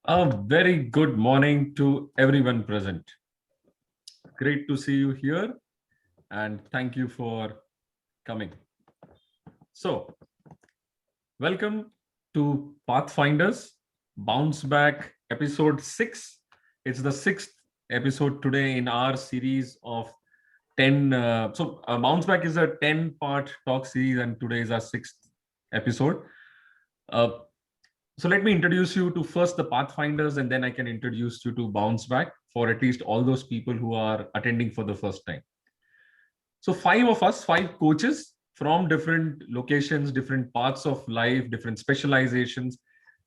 A very good morning to everyone present. Great to see you here and thank you for coming. So, welcome to Pathfinders Bounce Back episode 6. It's the sixth episode today in our series of 10. Bounce Back is a 10-part talk series, and today is our sixth episode. Uh, So let me introduce you to first the Pathfinders, and then I can introduce you to Bounce Back for at least all those people who are attending for the first time. So five of us, five coaches from different locations, different parts of life, different specializations,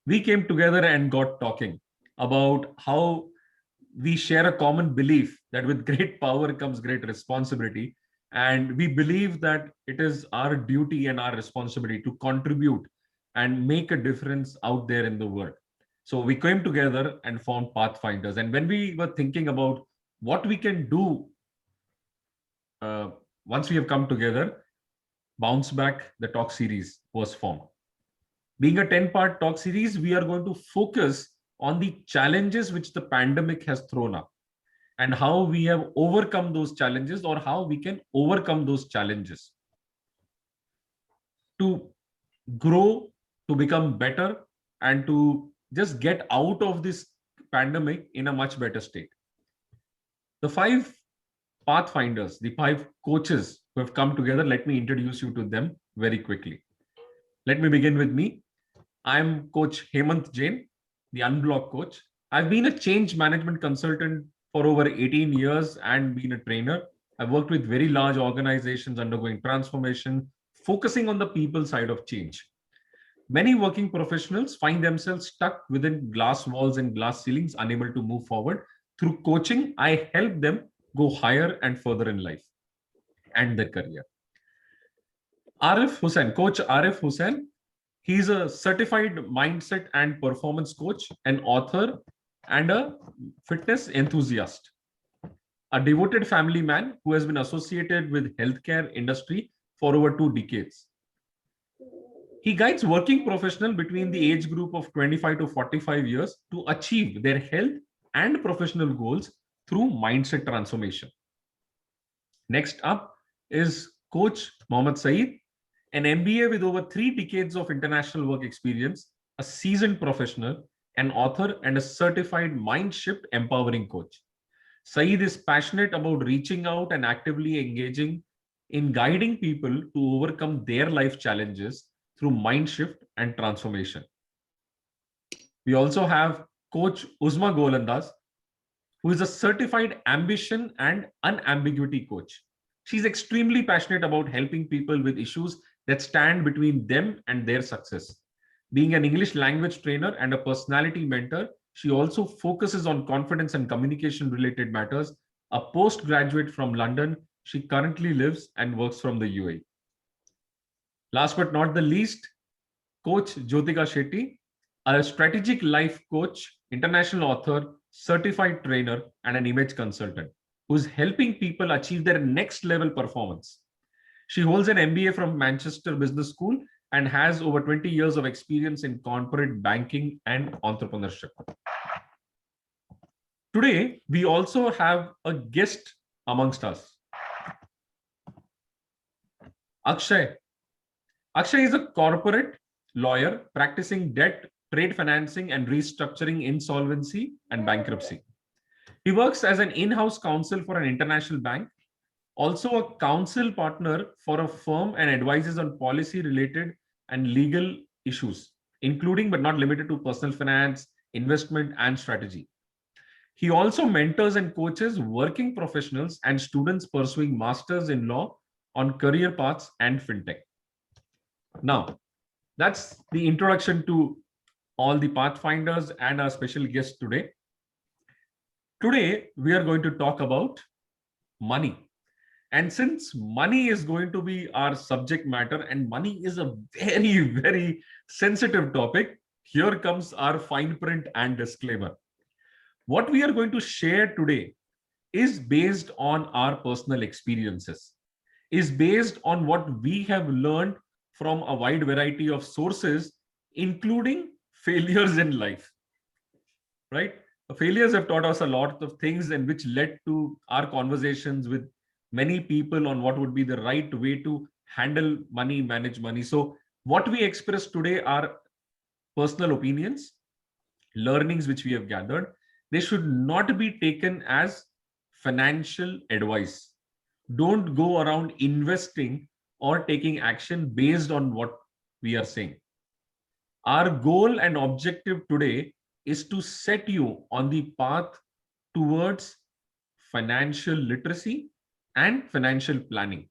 we came together and got talking about how we share a common belief that with great power comes great responsibility. And we believe that it is our duty and our responsibility to contribute and make a difference out there in the world. So we came together and formed Pathfinders. And when we were thinking about what we can do uh, once we have come together, Bounce Back, the talk series was formed. Being a 10-part talk series, we are going to focus on the challenges which the pandemic has thrown up and how we have overcome those challenges or how we can overcome those challenges to grow, to become better, and to just get out of this pandemic in a much better state. The five pathfinders, the five coaches who have come together, let me introduce you to them very quickly. Let me begin with me. I'm Coach Hemant Jain, the Unblock coach. I've been a change management consultant for over 18 years and been a trainer. I've worked with very large organizations undergoing transformation, focusing on the people side of change. Many working professionals find themselves stuck within glass walls and glass ceilings, unable to move forward. Through coaching, I help them go higher and further in life and their career. Arif Hussain, Coach Arif Hussain, he's a certified mindset and performance coach, an author, and a fitness enthusiast. A devoted family man who has been associated with healthcare industry for over 2 decades. He guides working professionals between the age group of 25 to 45 years to achieve their health and professional goals through mindset transformation. Next up is Coach Mohammad Saeed, an MBA with over 3 decades of international work experience, a seasoned professional, an author, and a certified mind shift empowering coach. Saeed is passionate about reaching out and actively engaging in guiding people to overcome their life challenges through mind shift and transformation. We also have Coach Uzma Golandas, who is a certified ambition and unambiguity coach. She's extremely passionate about helping people with issues that stand between them and their success. Being an English language trainer and a personality mentor, she also focuses on confidence and communication related matters. A postgraduate from London, she currently lives and works from the UAE. Last but not the least, Coach Jyotika Shetty, a strategic life coach, international author, certified trainer, and an image consultant who's helping people achieve their next level performance. She holds an MBA from Manchester Business School and has over 20 years of experience in corporate banking and entrepreneurship. Today, we also have a guest amongst us, Akshay. Akshay is a corporate lawyer practicing debt, trade financing, and restructuring, insolvency, and bankruptcy. He works as an in house counsel for an international bank, also a counsel partner for a firm, and advises on policy related and legal issues, including but not limited to personal finance, investment, and strategy. He also mentors and coaches working professionals and students pursuing masters in law on career paths and fintech. Now, that's the introduction to all the Pathfinders and our special guest today. Today, we are going to talk about money. And since money is going to be our subject matter and money is a very, very sensitive topic, here comes our fine print and disclaimer. What we are going to share today is based on our personal experiences, is based on what we have learned from a wide variety of sources, including failures in life. right? Failures have taught us a lot of things, and which led to our conversations with many people on what would be the right way to handle money, manage money. So what we express today are personal opinions, learnings which we have gathered. They should not be taken as financial advice. Don't go around investing or taking action based on what we are saying. Our goal and objective today is to set you on the path towards financial literacy and financial planning.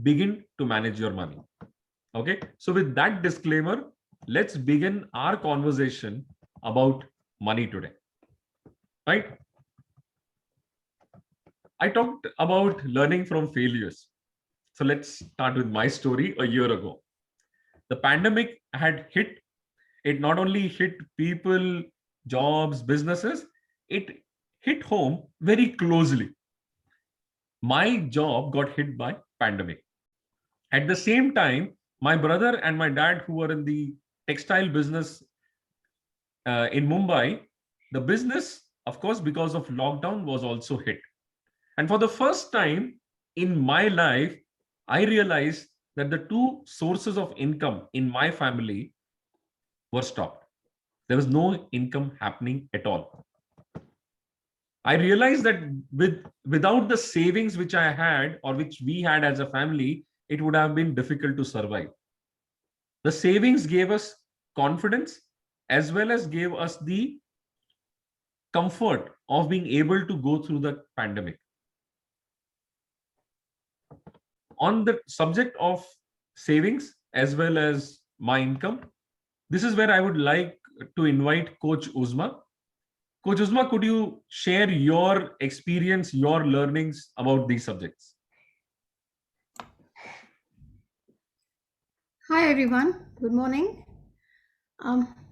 Begin to manage your money. Okay, so with that disclaimer, let's begin our conversation about money today. Right? I talked about learning from failures. So let's start with my story a year ago. The pandemic had hit. It not only hit people, jobs, businesses, it hit home very closely. My job got hit by pandemic. At the same time, my brother and my dad, who were in the textile business in Mumbai, the business, of course, because of lockdown, was also hit. And for the first time in my life, I realized that the two sources of income in my family were stopped. There was no income happening at all. I realized that without the savings which I had or which we had as a family, it would have been difficult to survive. The savings gave us confidence as well as gave us the comfort of being able to go through the pandemic. On the subject of savings as well as my income, this is where I would like to invite Coach Uzma. Coach Uzma, could you share your experience, your learnings about these subjects? Hi everyone, good morning.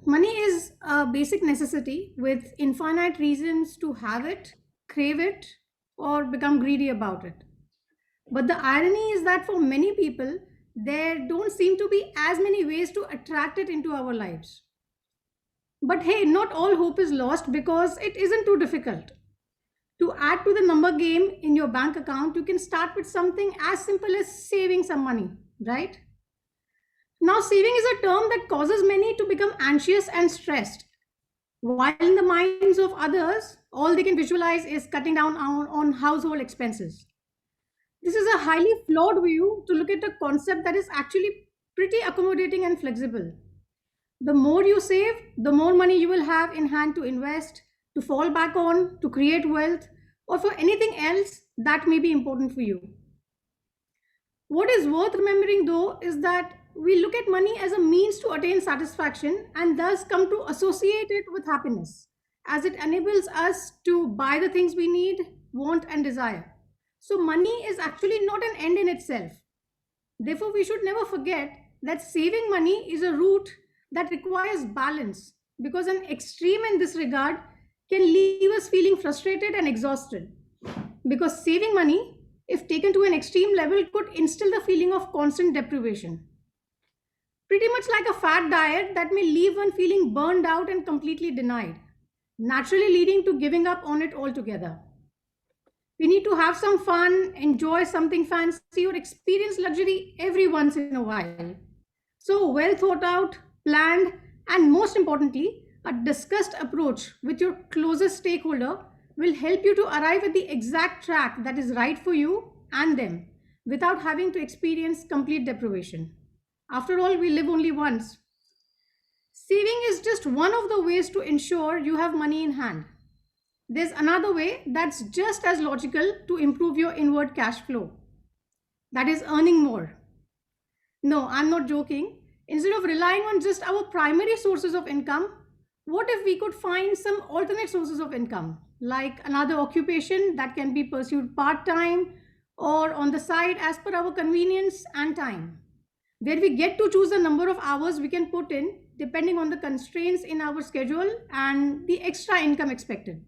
Money is a basic necessity with infinite reasons to have it, crave it, or become greedy about it. But the irony is that for many people, there don't seem to be as many ways to attract it into our lives. But hey, not all hope is lost because it isn't too difficult. To add to the number game in your bank account, you can start with something as simple as saving some money, right? Now, saving is a term that causes many to become anxious and stressed. While in the minds of others, all they can visualize is cutting down on household expenses. This is a highly flawed view to look at a concept that is actually pretty accommodating and flexible. The more you save, the more money you will have in hand to invest, to fall back on, to create wealth, or for anything else that may be important for you. What is worth remembering though is that we look at money as a means to attain satisfaction and thus come to associate it with happiness, as it enables us to buy the things we need, want, and desire. So, money is actually not an end in itself. Therefore, we should never forget that saving money is a route that requires balance because an extreme in this regard can leave us feeling frustrated and exhausted. Because saving money, if taken to an extreme level, could instill the feeling of constant deprivation. Pretty much like a fad diet that may leave one feeling burned out and completely denied, naturally leading to giving up on it altogether. We need to have some fun, enjoy something fancy, or experience luxury every once in a while. So, well thought out, planned, and most importantly, a discussed approach with your closest stakeholder will help you to arrive at the exact track that is right for you and them without having to experience complete deprivation. After all, we live only once. Saving is just one of the ways to ensure you have money in hand. There's another way that's just as logical to improve your inward cash flow. That is earning more. No, I'm not joking. Instead of relying on just our primary sources of income, what if we could find some alternate sources of income, like another occupation that can be pursued part time or on the side as per our convenience and time, where we get to choose the number of hours we can put in depending on the constraints in our schedule and the extra income expected.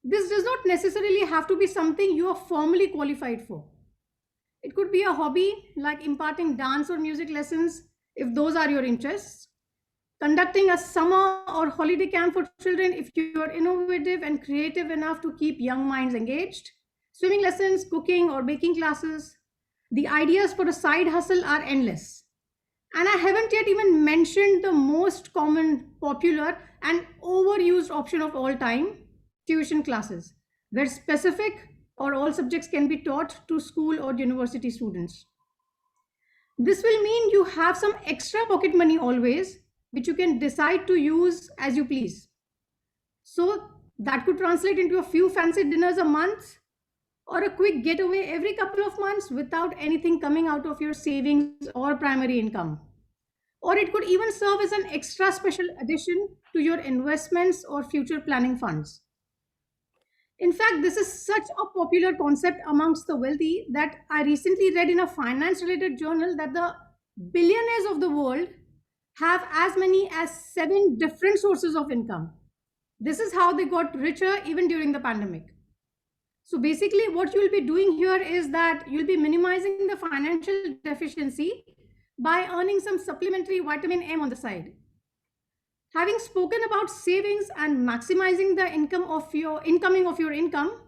This does not necessarily have to be something you are formally qualified for. It could be a hobby like imparting dance or music lessons if those are your interests. conducting a summer or holiday camp for children if you are innovative and creative enough to keep young minds engaged, swimming lessons, cooking, or baking classes. The ideas for a side hustle are endless. And I haven't yet even mentioned the most common, popular, and overused option of all time, tuition classes, where specific or all subjects can be taught to school or university students. This will mean you have some extra pocket money always, which you can decide to use as you please. So that could translate into a few fancy dinners a month or a quick getaway every couple of months without anything coming out of your savings or primary income. Or it could even serve as an extra special addition to your investments or future planning funds. In fact, this is such a popular concept amongst the wealthy that I recently read in a finance related journal that the billionaires of the world have as many as 7 different sources of income. This is how they got richer even during the pandemic. So basically, what you'll be doing here is that you'll be minimizing the financial deficiency by earning some supplementary vitamin M on the side. Having spoken about savings and maximizing the incoming of your income,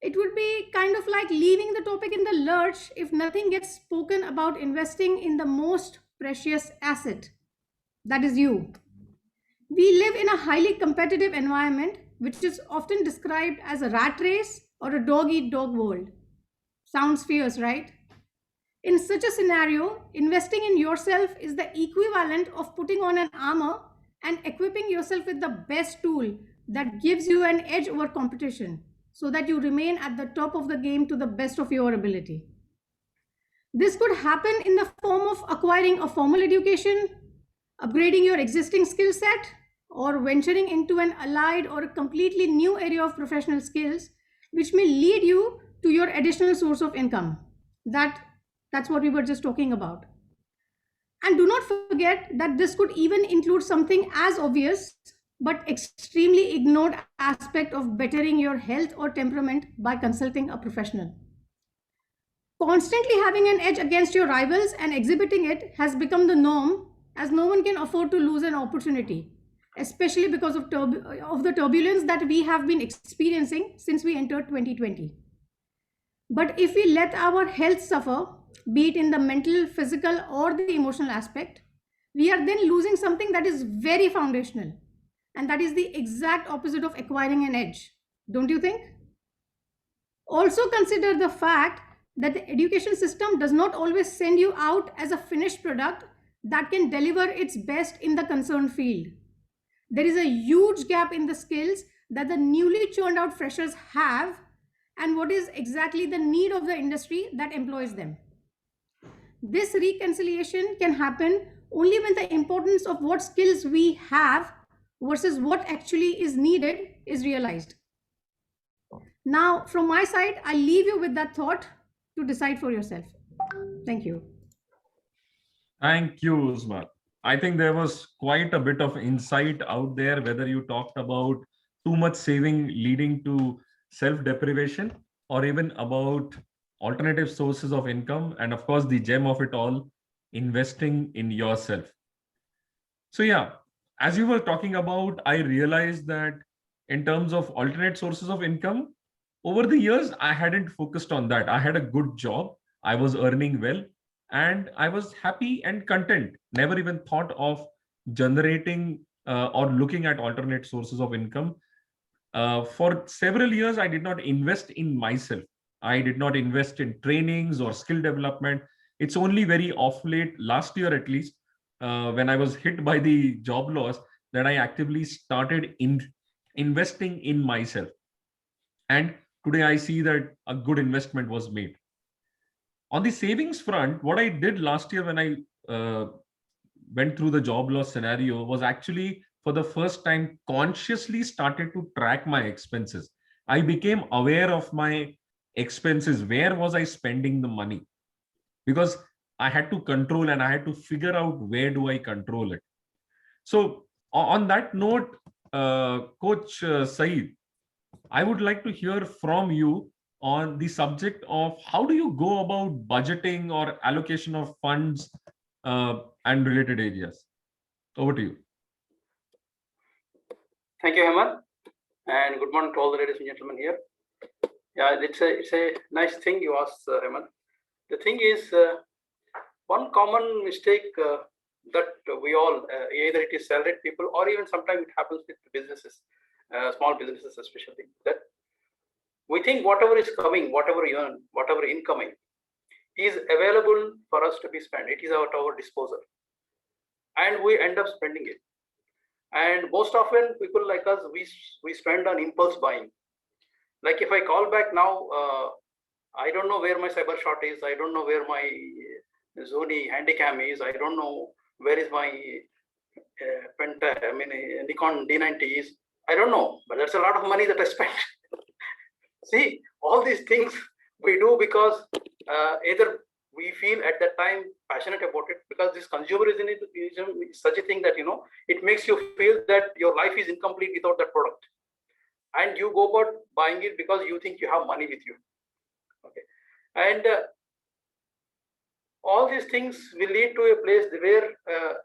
it would be kind of like leaving the topic in the lurch if nothing gets spoken about investing in the most precious asset, that is you. We live in a highly competitive environment, which is often described as a rat race or a dog eat dog world. Sounds fierce, right? In such a scenario, investing in yourself is the equivalent of putting on an armor and equipping yourself with the best tool that gives you an edge over competition so that you remain at the top of the game to the best of your ability. This could happen in the form of acquiring a formal education, upgrading your existing skill set, or venturing into an allied or a completely new area of professional skills, which may lead you to your additional source of income. That's what we were just talking about. And do not forget that this could even include something as obvious but extremely ignored aspect of bettering your health or temperament by consulting a professional. Constantly having an edge against your rivals and exhibiting it has become the norm, as no one can afford to lose an opportunity, especially because of the turbulence that we have been experiencing since we entered 2020. But if we let our health suffer, be it in the mental, physical, or the emotional aspect, we are then losing something that is very foundational. And that is the exact opposite of acquiring an edge. Don't you think? Also consider the fact that the education system does not always send you out as a finished product that can deliver its best in the concerned field. There is a huge gap in the skills that the newly churned out freshers have and what is exactly the need of the industry that employs them. This reconciliation can happen only when the importance of what skills we have versus what actually is needed is realized. Now, from my side, I leave you with that thought to decide for yourself. Thank you. Thank you, Usman. I think there was quite a bit of insight out there, whether you talked about too much saving leading to self-deprivation or even about alternative sources of income. And of course, the gem of it all, investing in yourself. So yeah, as you were talking about, I realized that in terms of alternate sources of income, over the years, I hadn't focused on that. I had a good job. I was earning well and I was happy and content. Never even thought of generating or looking at alternate sources of income. For several years, I did not invest in myself. I did not invest in trainings or skill development. It's only very off late, last year at least, when I was hit by the job loss, that I actively started investing in myself. And today I see that a good investment was made. On the savings front, what I did last year when I went through the job loss scenario was actually for the first time consciously started to track my expenses. I became aware of my expenses. Where was I spending the money? Because I had to control and I had to figure out where do I control it. So on that note, Coach Saeed, I would like to hear from you on the subject of how do you go about budgeting or allocation of funds and related areas. Over to you. Thank you, Hemant, and good morning to all the ladies and gentlemen here. Yeah, it's a nice thing you asked, Hemant. The thing is, one common mistake that we all, either it is salaried people or even sometimes it happens with businesses, small businesses especially, that we think whatever is coming, whatever you earn, whatever incoming is available for us to be spent. It is at our disposal, and we end up spending it. And most often, people like us, we spend on impulse buying. Like if I call back now, I don't know where my cyber shot is. I don't know where my Sony Handycam is. I don't know where is my Nikon D90 is. I don't know, but that's a lot of money that I spent. See, all these things we do because either we feel at that time passionate about it, because this consumerism is such a thing that, it makes you feel that your life is incomplete without that product. And you go about buying it because you think you have money with you. Okay. And all these things will lead to a place where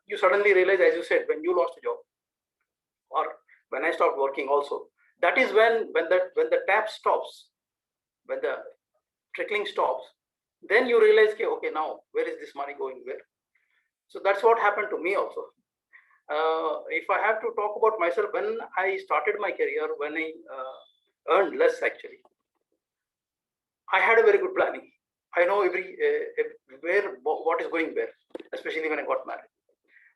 you suddenly realize, as you said, when you lost a job, or when I stopped working also, that is when the tap stops, when the trickling stops, then you realize, okay, now where is this money going where? So that's what happened to me also. If I have to talk about myself, when I started my career, when I earned less actually, I had a very good planning. I know where what is going where, especially when I got married.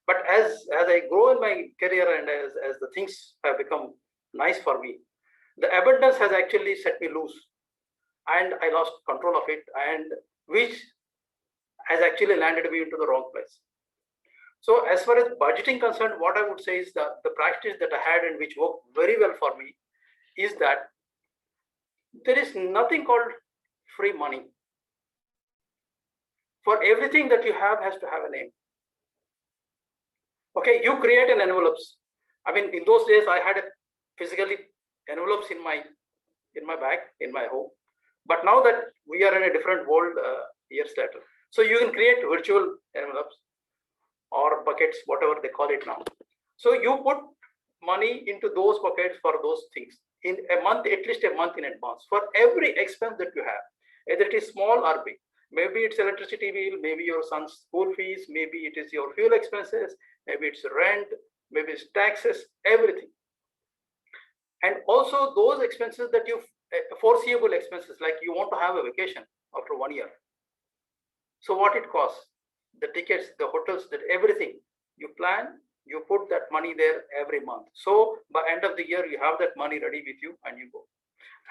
But as I grow in my career and as the things have become nice for me, the abundance has actually set me loose, and I lost control of it, and which has actually landed me into the wrong place. So as far as budgeting concerned, what I would say is that the practice that I had and which worked very well for me is that there is nothing called free money. For everything that you have has to have a name. Okay, you create an envelopes. I mean, in those days, I had physically envelopes in my bag, in my home. But now that we are in a different world years later, so you can create virtual envelopes or buckets, whatever they call it now. So you put money into those buckets for those things in a month, at least a month in advance, for every expense that you have, either it is small or big. Maybe it's electricity bill, maybe your son's school fees, maybe it is your fuel expenses, maybe it's rent, maybe it's taxes, everything. And also those expenses that you, foreseeable expenses, like you want to have a vacation after 1 year. So what it costs, the tickets, the hotels, that everything you plan, you put that money there every month. So by end of the year, you have that money ready with you and you go.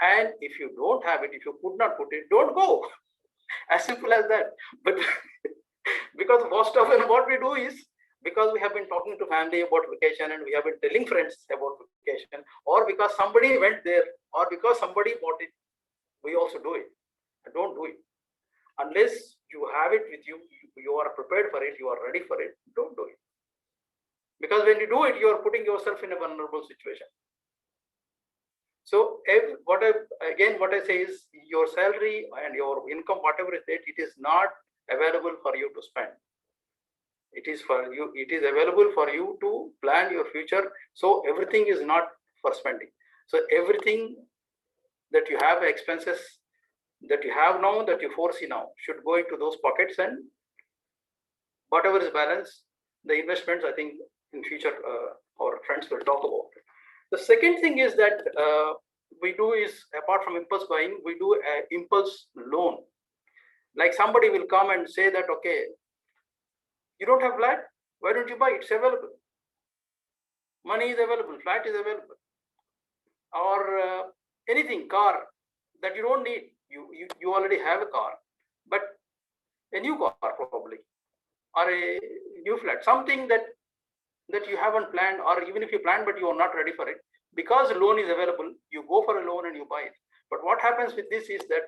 And if you don't have it, if you could not put it, don't go. As simple as that. But because most often what we do is, because we have been talking to family about vacation and we have been telling friends about vacation, or because somebody went there, or because somebody bought it, we also do it. Don't do it. Unless you have it with you, you are prepared for it, you are ready for it, don't do it. Because when you do it, you are putting yourself in a vulnerable situation. So what I say is, your salary and your income, whatever is it, it is not available for you to spend. It is for you. It is available for you to plan your future. So everything is not for spending. So everything that you have, expenses that you have now, that you foresee now, should go into those pockets, and whatever is balance, the investments, I think in future our friends will talk about it. The second thing is that we do is, apart from impulse buying, we do an impulse loan. Like somebody will come and say that, okay, you don't have flat, why don't you buy it? It's available. Money is available, flat is available, or anything, car that you don't need. You already have a car, but a new car probably, or a new flat, something that you haven't planned, or even if you plan but you are not ready for it, because loan is available, you go for a loan and you buy it. But what happens with this is that,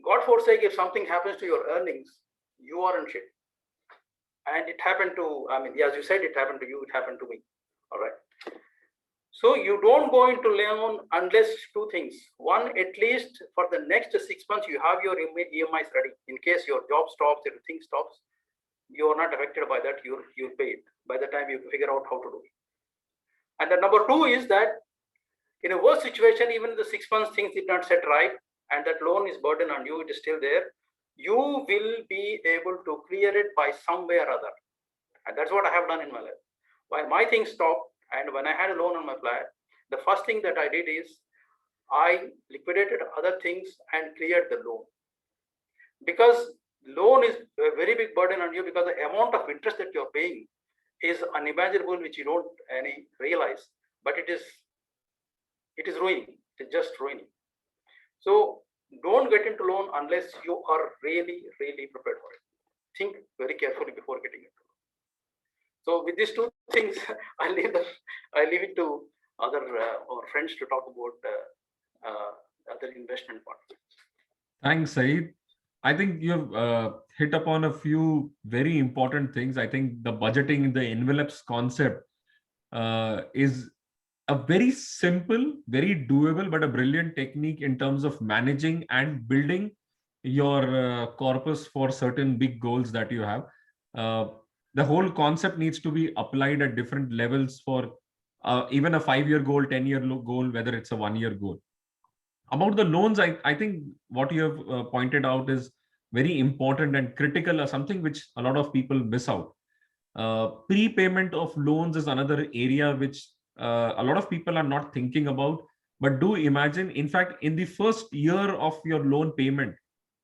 God forsake, if something happens to your earnings, you are in shit. And it happened to, I mean, as you said, it happened to you, it happened to me. All right. So you don't go into loan unless two things. One, at least for the next 6 months, you have your EMIs ready. In case your job stops, everything stops, you are not affected by that, you'll pay it by the time you figure out how to do it. And the number two is that in a worse situation, even in the 6 months things did not set right, and that loan is burden on you, it is still there, you will be able to clear it by some way or other. And that's what I have done in my life. While my things stopped, and when I had a loan on my flat, the first thing that I did is I liquidated other things and cleared the loan. Because loan is a very big burden on you, because the amount of interest that you're paying is unimaginable, which you don't realize, but it is ruining. It's just ruining. So don't get into loan unless you are really, really prepared for it. Think very carefully before getting into loan. So with these two things, I leave it to other our friends to talk about other investment parts. Thanks, Saeed. I think you've hit upon a few very important things. I think the budgeting, the envelopes concept is a very simple, very doable, but a brilliant technique in terms of managing and building your corpus for certain big goals that you have. The whole concept needs to be applied at different levels for even a 5-year goal, 10-year goal, whether it's a 1-year goal. About the loans, I think what you have pointed out is very important and critical, or something which a lot of people miss out. Prepayment of loans is another area which a lot of people are not thinking about. But do imagine, in fact, in the first year of your loan payment,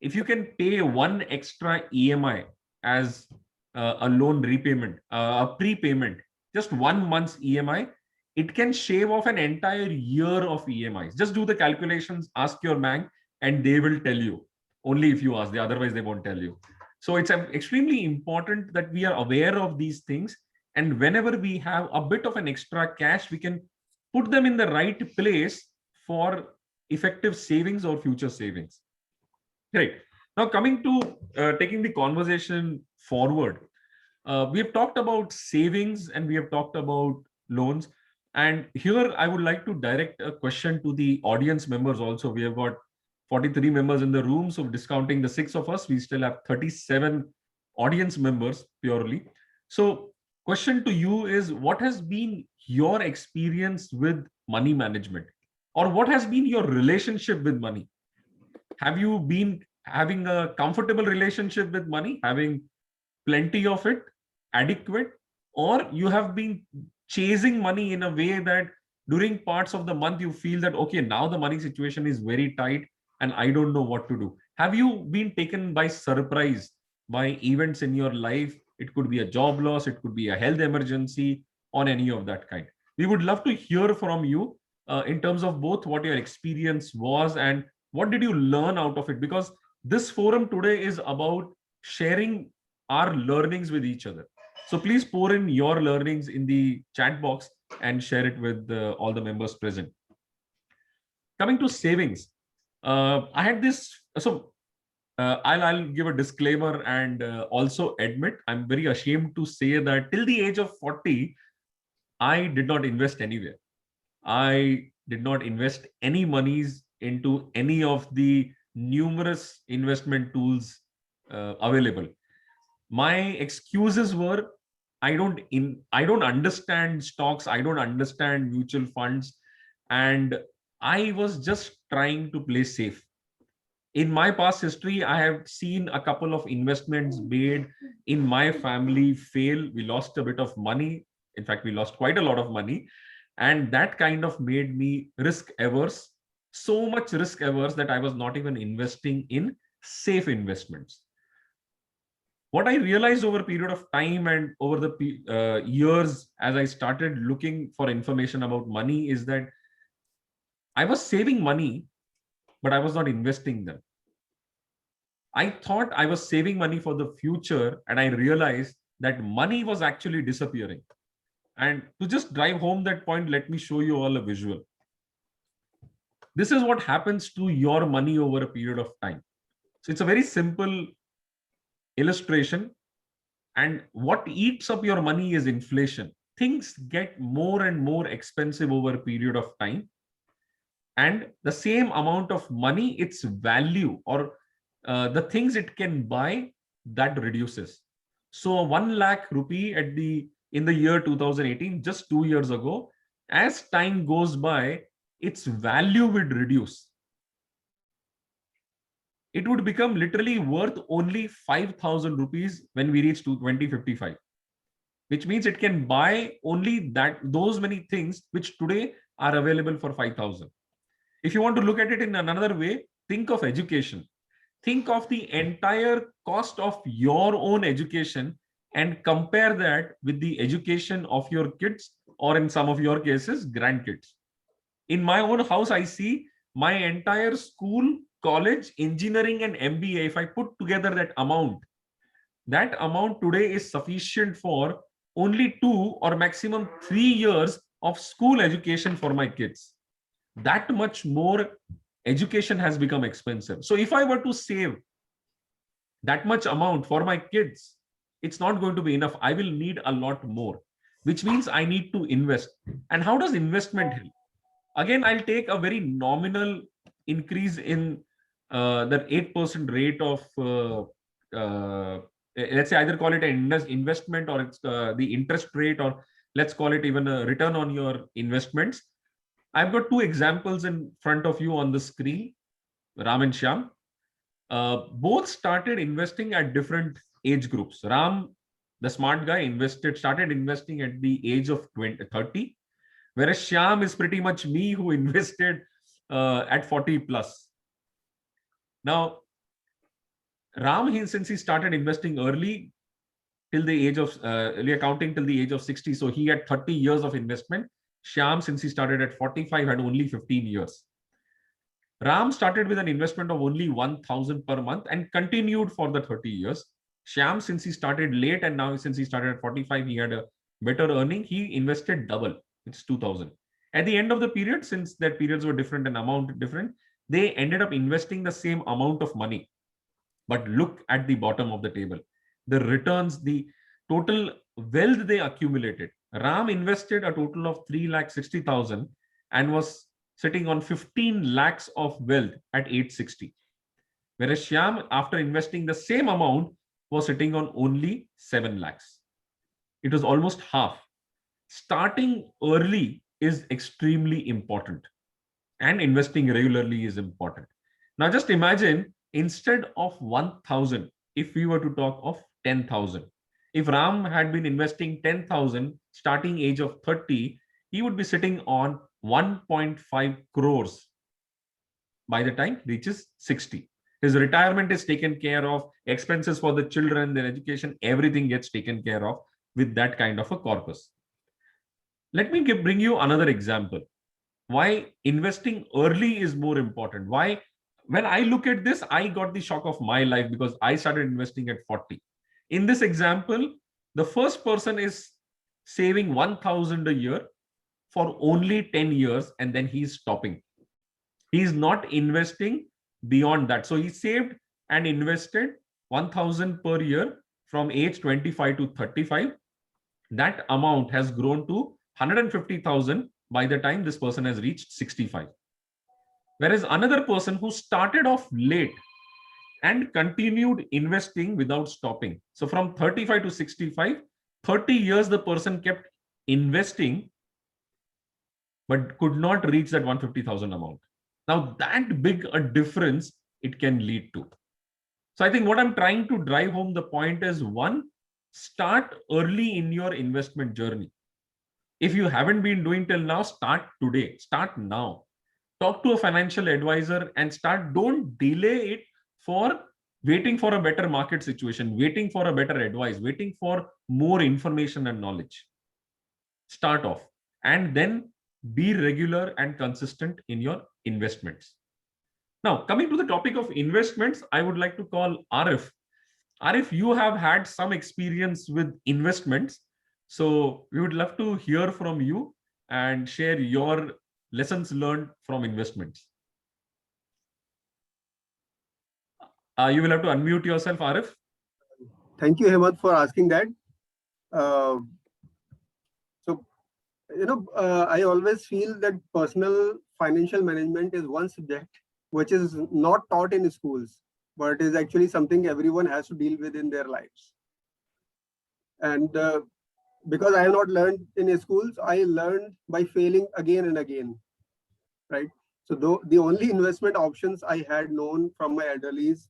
if you can pay one extra EMI as a loan repayment, a prepayment, just 1 month's EMI, it can shave off an entire year of EMIs. Just do the calculations, ask your bank, and they will tell you. Only if you ask, otherwise they won't tell you. So it's extremely important that we are aware of these things. And whenever we have a bit of an extra cash, we can put them in the right place for effective savings or future savings. Great. Now coming to taking the conversation forward, we have talked about savings and we have talked about loans. And here I would like to direct a question to the audience members also. We have got 43 members in the room. So discounting the 6 of us, we still have 37 audience members purely. So question to you is, what has been your experience with money management? Or what has been your relationship with money? Have you been having a comfortable relationship with money, having plenty of it, adequate, or you have been chasing money in a way that during parts of the month you feel that, okay, now the money situation is very tight and I don't know what to do? Have you been taken by surprise by events in your life? It could be a job loss, it could be a health emergency, on any of that kind. We would love to hear from you in terms of both what your experience was and what did you learn out of it, because this forum today is about sharing our learnings with each other. So please pour in your learnings in the chat box and share it with all the members present. Coming to savings, I had this. So I'll give a disclaimer and also admit I'm very ashamed to say that till the age of 40, I did not invest anywhere. I did not invest any monies into any of the numerous investment tools available. My excuses were, I don't understand stocks, I don't understand mutual funds, and I was just trying to play safe. In my past history, I have seen a couple of investments made in my family fail. We lost a bit of money. In fact, we lost quite a lot of money. And that kind of made me risk averse, so much risk averse that I was not even investing in safe investments. What I realized over a period of time and over the years as I started looking for information about money is that I was saving money, but I was not investing them. I thought I was saving money for the future, and I realized that money was actually disappearing. And to just drive home that point, let me show you all a visual. This is what happens to your money over a period of time. So it's a very simple illustration. And what eats up your money is inflation. Things get more and more expensive over a period of time. And the same amount of money, its value or the things it can buy, that reduces. So 1 lakh rupee in the year 2018, just 2 years ago, As time goes by, its value would reduce. It would become literally worth only 5,000 rupees when we reach to 2055, which means it can buy only those many things which today are available for 5,000. If you want to look at it in another way, think of education. Think of the entire cost of your own education and compare that with the education of your kids, or in some of your cases, grandkids. In my own house, I see my entire school, college, engineering, and MBA. If I put together that amount today is sufficient for only 2 or maximum 3 years of school education for my kids. That much more education has become expensive. So if I were to save that much amount for my kids, it's not going to be enough. I will need a lot more, which means I need to invest. And how does investment help? Again, I'll take a very nominal increase in the 8% rate of, let's say, either call it an investment, or it's the interest rate, or let's call it even a return on your investments. I've got 2 examples in front of you on the screen, Ram and Shyam. Both started investing at different age groups. Ram, the smart guy, started investing at the age of 30, whereas Shyam is pretty much me, who invested at 40 plus. Now, Ram, since he started investing early, till the age of, early accounting till the age of 60, so he had 30 years of investment. Shyam, since he started at 45, had only 15 years. Ram started with an investment of only 1,000 per month and continued for the 30 years. Shyam, since he started late, and now since he started at 45, he had a better earning. He invested double. It's 2,000. At the end of the period, since that periods were different and amount different, they ended up investing the same amount of money. But look at the bottom of the table. The returns, the total wealth they accumulated. Ram invested a total of 3,60,000 and was sitting on 15 lakhs of wealth at age 60. Whereas Shyam, after investing the same amount, was sitting on only 7 lakhs. It was almost half. Starting early is extremely important, and investing regularly is important. Now just imagine, instead of 1,000, if we were to talk of 10,000. If Ram had been investing 10,000 starting age of 30, he would be sitting on 1.5 crores by the time he reaches 60. His retirement is taken care of, expenses for the children, their education, everything gets taken care of with that kind of a corpus. Let me bring you another example. Why investing early is more important. Why? When I look at this, I got the shock of my life because I started investing at 40. In this example, the first person is saving 1,000 a year for only 10 years, and then he's stopping. He's not investing beyond that. So he saved and invested 1,000 per year from age 25 to 35. That amount has grown to 150,000 by the time this person has reached 65. Whereas another person who started off late and continued investing without stopping. So from 35 to 65, 30 years the person kept investing, but could not reach that 150,000 amount. Now that big a difference it can lead to. So I think what I'm trying to drive home the point is, one, start early in your investment journey. If you haven't been doing till now, start today. Start now. Talk to a financial advisor and start. Don't delay it for waiting for a better market situation, waiting for a better advice, waiting for more information and knowledge. Start off and then be regular and consistent in your investments. Now, coming to the topic of investments, I would like to call Arif. Arif, you have had some experience with investments. So we would love to hear from you and share your lessons learned from investments. You will have to unmute yourself, Arif. Thank you, Hemant, for asking that. I always feel that personal financial management is one subject which is not taught in schools, but it is actually something everyone has to deal with in their lives. And because I have not learned in schools, I learned by failing again and again, right? So though the only investment options I had known from my elderlies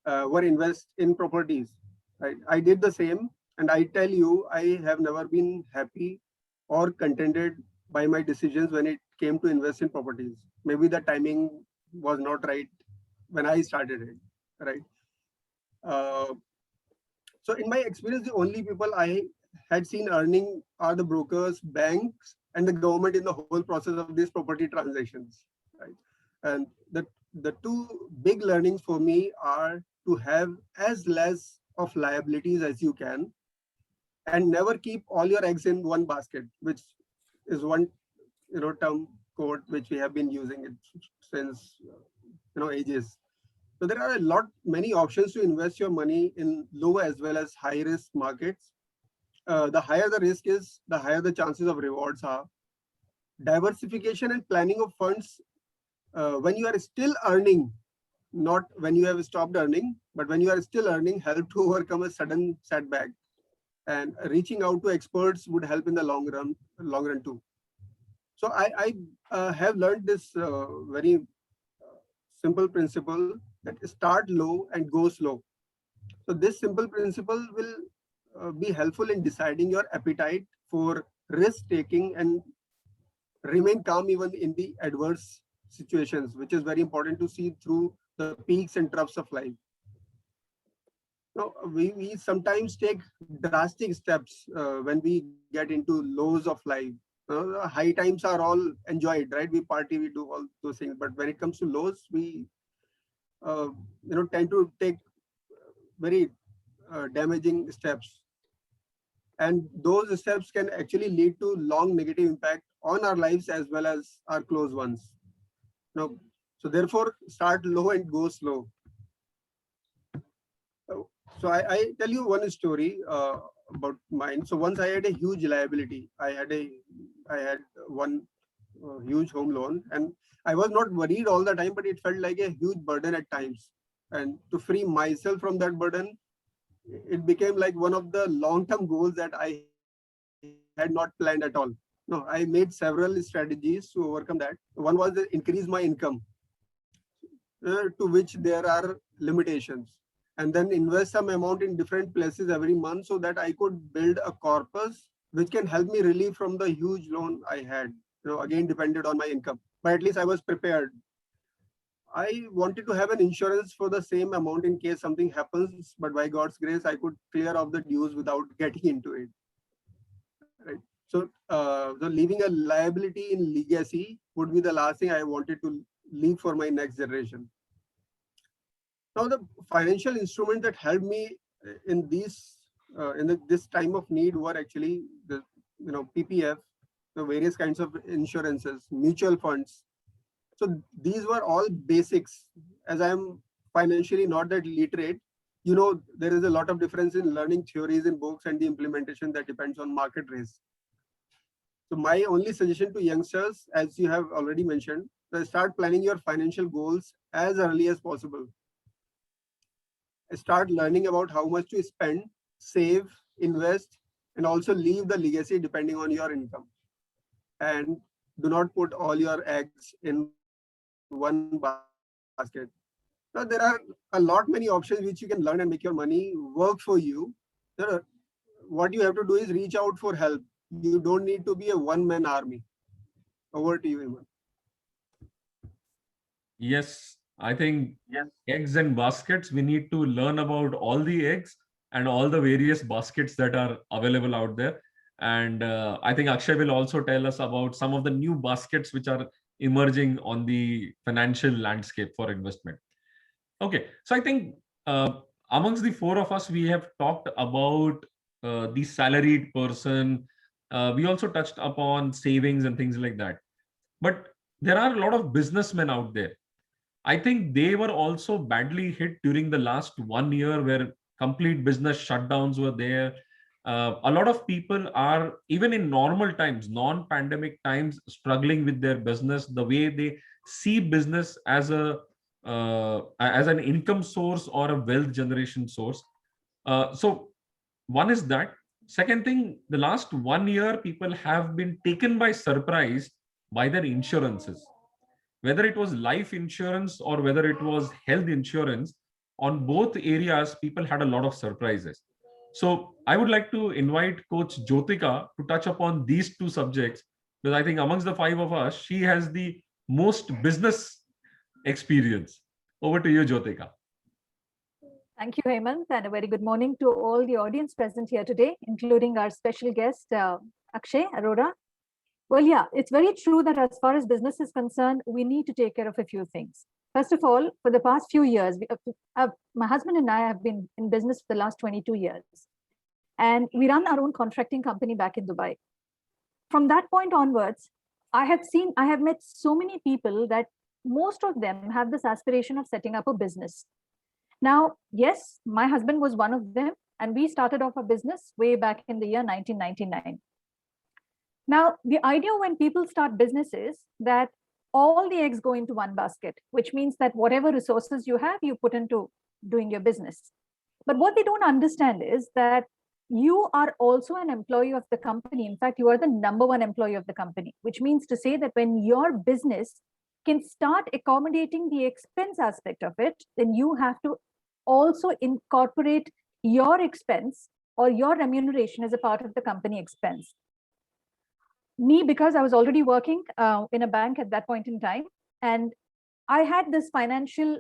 were invest in properties, right? I did the same, and I tell you, I have never been happy or contented by my decisions when it came to invest in properties. Maybe the timing was not right when I started it, right? Uh, so in my experience, the only people I had seen earning are the brokers, banks, and the government in the whole process of these property transactions, right? And the two big learnings for me are to have as less of liabilities as you can, and never keep all your eggs in one basket, which is one term code which we have been using it since ages. So there are many options to invest your money in low as well as high risk markets. The higher the risk is, the higher the chances of rewards are. Diversification and planning of funds when you are still earning, not when you have stopped earning, but when you are still earning, help to overcome a sudden setback. And reaching out to experts would help in the long run too. So I have learned this very simple principle that start low and go slow. So this simple principle will be helpful in deciding your appetite for risk taking and remain calm even in the adverse situations, which is very important to see through the peaks and troughs of life. Now, we sometimes take drastic steps when we get into lows of life. The high times are all enjoyed, right? We party, we do all those things. But when it comes to lows, we tend to take very damaging steps, and those steps can actually lead to long negative impact on our lives as well as our close ones. Now, so therefore, start low and go slow. So I tell you one story about mine. So once I had a huge liability. I had one huge home loan, and I was not worried all the time, but it felt like a huge burden at times. And to free myself from that burden, it became like one of the long-term goals that I had not planned at all. No, I made several strategies to overcome that. One was to increase my income, to which there are limitations, and then invest some amount in different places every month so that I could build a corpus which can help me relieve from the huge loan I had. Again, depended on my income, but at least I was prepared. I wanted to have an insurance for the same amount in case something happens, but by God's grace, I could clear off the dues without getting into it. Right. So leaving a liability in legacy would be the last thing I wanted to leave for my next generation. Now, the financial instruments that helped me in this time of need were actually the PPF, the various kinds of insurances, mutual funds. So these were all basics. As I am financially not that literate, there is a lot of difference in learning theories in books and the implementation that depends on market risk. So my only suggestion to youngsters, as you have already mentioned, is start planning your financial goals as early as possible. Start learning about how much to spend, save, invest, and also leave the legacy depending on your income. And do not put all your eggs in one basket. Now, there are a lot many options which you can learn and make your money work for you. What you have to do is reach out for help. You don't need to be a one-man army. Over to you, Iman. Yes, I think eggs and baskets, we need to learn about all the eggs and all the various baskets that are available out there. And I think Akshay will also tell us about some of the new baskets which are emerging on the financial landscape for investment. Okay, so I think amongst the four of us, we have talked about the salaried person. We also touched upon savings and things like that. But there are a lot of businessmen out there. I think they were also badly hit during the last 1 year where complete business shutdowns were there. A lot of people are, even in normal times, non-pandemic times, struggling with their business, the way they see business as an income source or a wealth generation source. So one is that. Second thing, the last 1 year, people have been taken by surprise by their insurances. Whether it was life insurance or whether it was health insurance, on both areas, people had a lot of surprises. So I would like to invite Coach Jyotika to touch upon these two subjects, because I think amongst the five of us, she has the most business experience. Over to you, Jyotika. Thank you, Hemant, and a very good morning to all the audience present here today, including our special guest, Akshay Arora. Well, yeah, it's very true that as far as business is concerned, we need to take care of a few things. First of all, for the past few years, my husband and I have been in business for the last 22 years. And we run our own contracting company back in Dubai. From that point onwards, I have met so many people that most of them have this aspiration of setting up a business. Now, yes, my husband was one of them, and we started off a business way back in the year 1999. Now, the idea when people start businesses that all the eggs go into one basket, which means that whatever resources you have, you put into doing your business. But what they don't understand is that you are also an employee of the company. In fact, you are the number one employee of the company, which means to say that when your business can start accommodating the expense aspect of it, then you have to also incorporate your expense or your remuneration as a part of the company expense. Me, because I was already working in a bank at that point in time, and I had this financial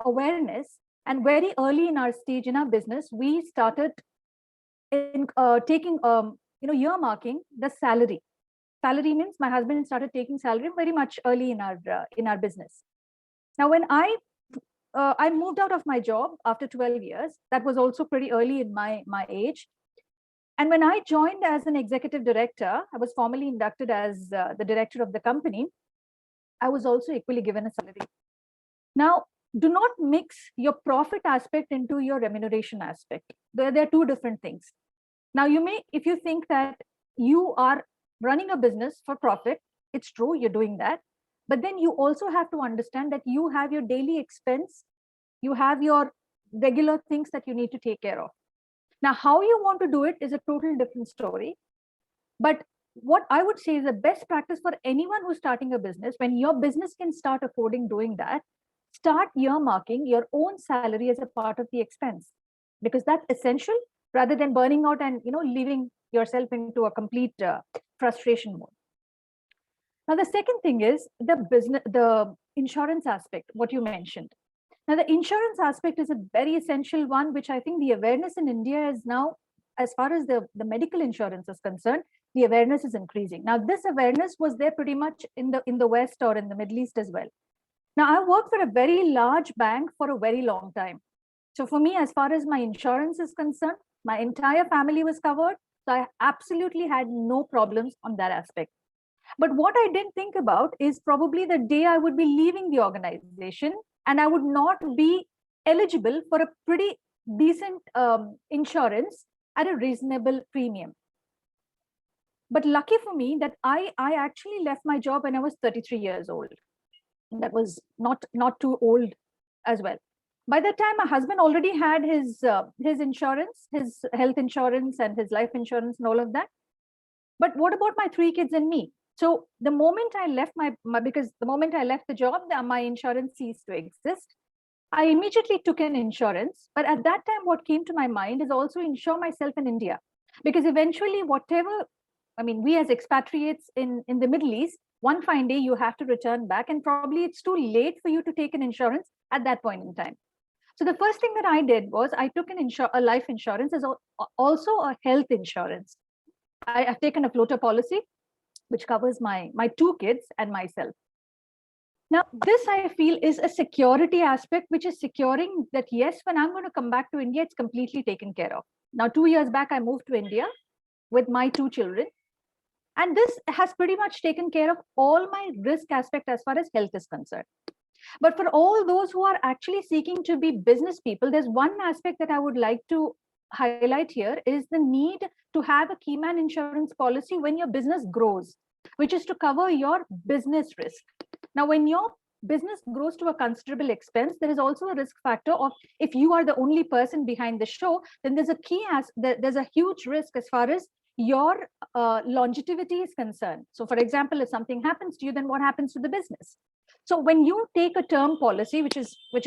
awareness, and very early in our stage in our business, we started in taking, earmarking the salary. Salary means my husband started taking salary very much early in our business. Now, when I moved out of my job after 12 years, that was also pretty early in my age. And when I joined as an executive director, I was formally inducted as the director of the company. I was also equally given a salary. Now, do not mix your profit aspect into your remuneration aspect. There are two different things. Now, you may, if you think that you are running a business for profit, it's true, you're doing that. But then you also have to understand that you have your daily expense, you have your regular things that you need to take care of. Now, how you want to do it is a total different story. But what I would say is the best practice for anyone who's starting a business, when your business can start affording doing that, start earmarking your own salary as a part of the expense, because that's essential rather than burning out and leaving yourself into a complete frustration mode. Now, the second thing is the insurance aspect, what you mentioned. Now, the insurance aspect is a very essential one, which I think the awareness in India is now, as far as the medical insurance is concerned, the awareness is increasing. Now, this awareness was there pretty much in the West or in the Middle East as well. Now, I worked for a very large bank for a very long time. So for me, as far as my insurance is concerned, my entire family was covered. So I absolutely had no problems on that aspect. But what I didn't think about is probably the day I would be leaving the organization and I would not be eligible for a pretty decent insurance at a reasonable premium. But lucky for me that I actually left my job when I was 33 years old. That was not too old as well. By that time, my husband already had his insurance, his health insurance and his life insurance and all of that. But what about my 3 kids and me? So the moment I left because the moment I left the job, my insurance ceased to exist. I immediately took an insurance. But at that time, what came to my mind is also insure myself in India. Because eventually, we as expatriates in the Middle East, one fine day you have to return back, and probably it's too late for you to take an insurance at that point in time. So the first thing that I did was I took a life insurance as also a health insurance. I've taken a floater policy, which covers my 2 kids and myself. Now, this I feel is a security aspect, which is securing that, yes, when I'm going to come back to India, it's completely taken care of. Now, 2 years back, I moved to India with my 2 children. And this has pretty much taken care of all my risk aspect as far as health is concerned. But for all those who are actually seeking to be business people, there's one aspect that I would like to highlight here is the need to have a key man insurance policy when your business grows, which is to cover your business risk. Now, when your business grows to a considerable expense, there is also a risk factor of, if you are the only person behind the show, then there's a huge risk as far as your longevity is concerned. So for example, if something happens to you, then what happens to the business? So when you take a term policy, which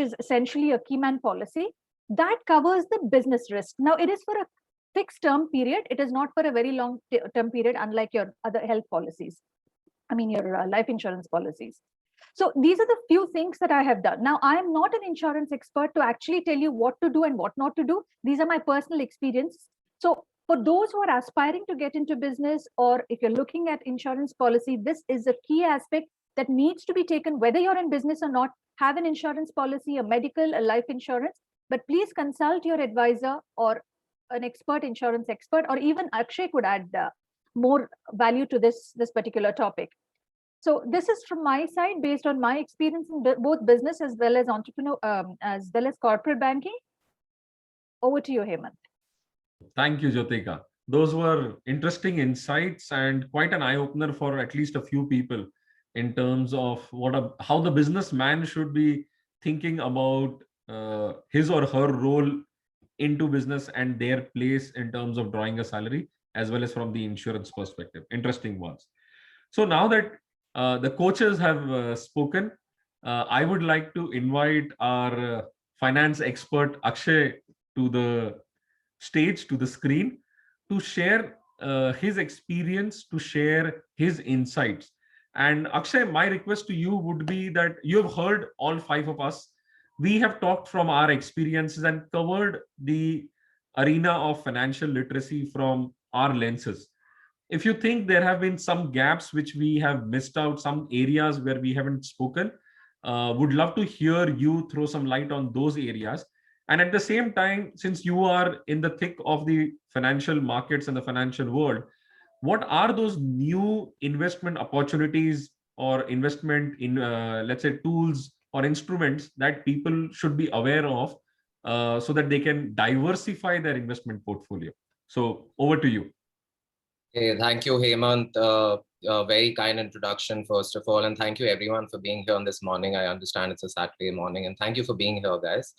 is essentially a key man policy, that covers the business risk. Now it is for a fixed term period. It is not for a very long term period, unlike your other health policies. I mean, your life insurance policies. So these are the few things that I have done. Now, I am not an insurance expert to actually tell you what to do and what not to do. These are my personal experience. So for those who are aspiring to get into business, or if you're looking at insurance policy, this is a key aspect that needs to be taken, whether you're in business or not. Have an insurance policy, a medical, a life insurance, but please consult your advisor or an expert, insurance expert, or even Akshay could add more value to this particular topic. So this is from my side, based on my experience in both business as well as entrepreneur, as well as corporate banking. Over to you, Hemant. Thank you, Jyotika. Those were interesting insights and quite an eye-opener for at least a few people in terms of how the businessman should be thinking about his or her role into business and their place in terms of drawing a salary, as well as from the insurance perspective. Interesting ones. So now that the coaches have spoken, I would like to invite our finance expert Akshay to the stage, to the screen, to share his experience, to share his insights. And Akshay, my request to you would be that you have heard all five of us. We have talked from our experiences and covered the arena of financial literacy from our lenses. If you think there have been some gaps which we have missed out, some areas where we haven't spoken, would love to hear you throw some light on those areas. And at the same time, since you are in the thick of the financial markets and the financial world, what are those new investment opportunities or investment in, let's say, tools or instruments that people should be aware of so that they can diversify their investment portfolio? So over to you. Hey, thank you, Hemant. A very kind introduction, first of all, and thank you everyone for being here on this morning. I understand it's a Saturday morning, and thank you for being here, guys.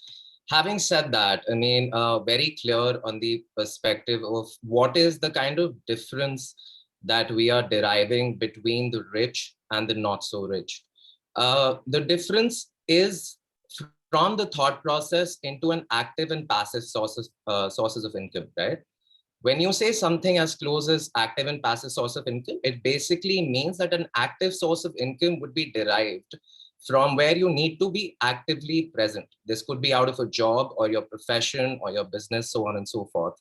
Having said that, I mean, very clear on the perspective of what is the kind of difference that we are deriving between the rich and the not so rich. The difference is from the thought process into an active and passive sources of income, right? When you say something as close as active and passive source of income, it basically means that an active source of income would be derived from where you need to be actively present. This could be out of a job or your profession or your business, so on and so forth.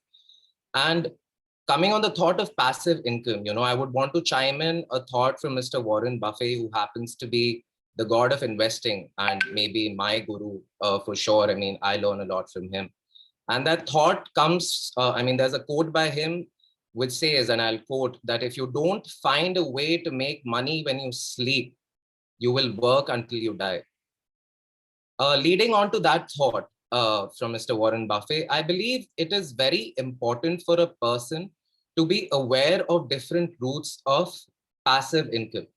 And coming on the thought of passive income, you know, I would want to chime in a thought from Mr. Warren Buffett, who happens to be the god of investing and maybe my guru for sure. I mean, I learn a lot from him. And that thought comes, I mean, there's a quote by him which says, and I'll quote, that if you don't find a way to make money when you sleep, you will work until you die. Leading on to that thought from Mr. Warren Buffett, I believe it is very important for a person to be aware of different routes of passive income.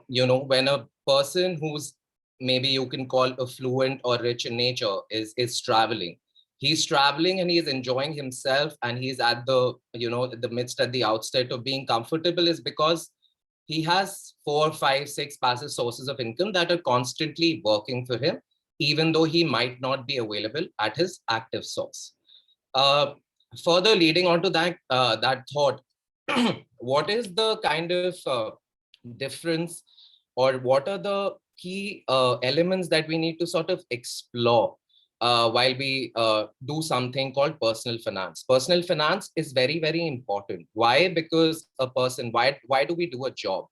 You know, when a person who's maybe you can call affluent or rich in nature is traveling, he's traveling and he's enjoying himself, and he's at the, you know, the midst at the outset of being comfortable, is because he has 4, 5, 6 passive sources of income that are constantly working for him, even though he might not be available at his active source. Further leading on to that, that thought, what is the kind of difference, or what are the key elements that we need to sort of explore while we do something called personal finance? Personal finance is very, very important. Why? Because a person, why do we do a job?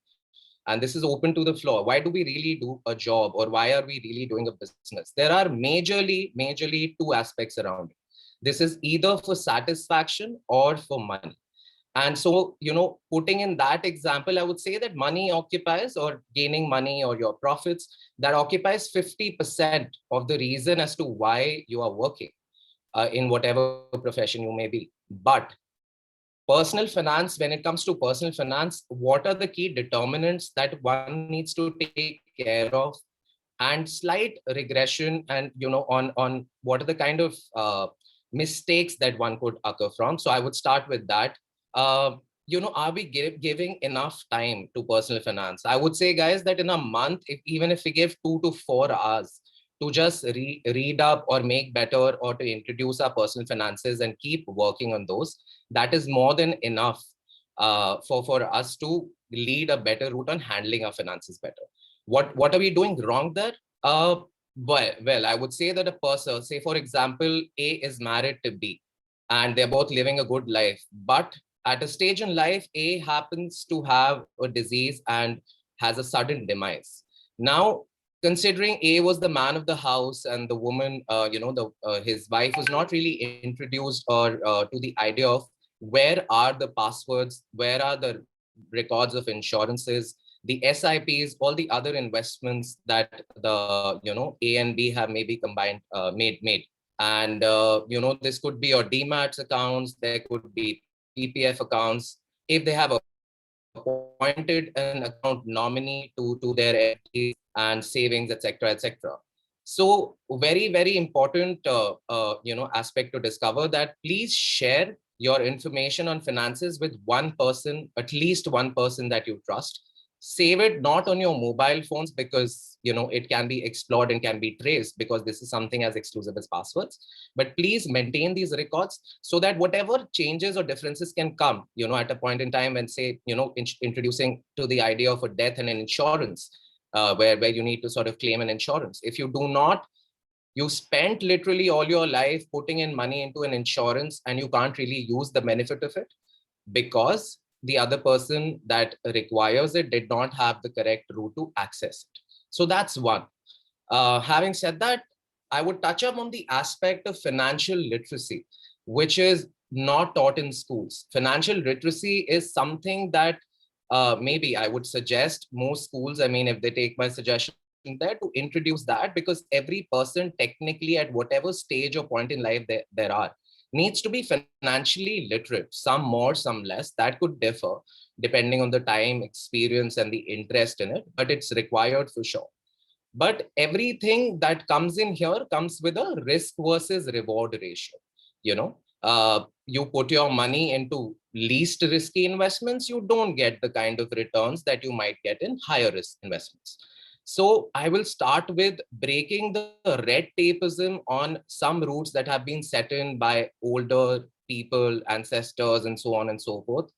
And this is open to the floor. Why do we really do a job, or why are we really doing a business? There are majorly 2 aspects around it. This is either for satisfaction or for money. And so, you know, putting in that example, I would say that money occupies, or gaining money or your profits, that occupies 50% of the reason as to why you are working in whatever profession you may be. But personal finance, when it comes to personal finance, what are the key determinants that one needs to take care of and slight regression and, on what are the kind of mistakes that one could occur from. So I would start with that. Are we giving enough time to personal finance? I would say, guys, that in a month, even if we give 2 to 4 hours to just read up or make better or to introduce our personal finances and keep working on those, that is more than enough for us to lead a better route on handling our finances better. What are we doing wrong there? Well, I would say that a person, say for example, A is married to B, and they're both living a good life. But at a stage in life, A happens to have a disease and has a sudden demise. Now, considering A was the man of the house and the woman, his wife was not really introduced or to the idea of where are the passwords, where are the records of insurances, the SIPs, all the other investments that the A and B have maybe combined made. And this could be your DMATs accounts, there could be PPF accounts. If they have appointed an account nominee to their FDs and savings, etc., etc. So very, very important aspect to discover that please share your information on finances with one person, at least one person that you trust. Save it not on your mobile phones because it can be explored and can be traced, because this is something as exclusive as passwords. But please maintain these records so that whatever changes or differences can come at a point in time when, say, introducing to the idea of a death and an insurance, where you need to sort of claim an insurance. If you do not, you spent literally all your life putting in money into an insurance and you can't really use the benefit of it because the other person that requires it did not have the correct route to access it. So that's one. Having said that, I would touch up on the aspect of financial literacy, which is not taught in schools. Financial literacy is something that maybe I would suggest most schools, I mean, if they take my suggestion there, to introduce that, because every person technically at whatever stage or point in life there are needs to be financially literate, some more, some less. That could differ depending on the time, experience, and the interest in it, but it's required for sure. But everything that comes in here comes with a risk versus reward ratio. You put your money into least risky investments, you don't get the kind of returns that you might get in higher risk investments. So I will start with breaking the red tapeism on some routes that have been set in by older people, ancestors, and so on and so forth.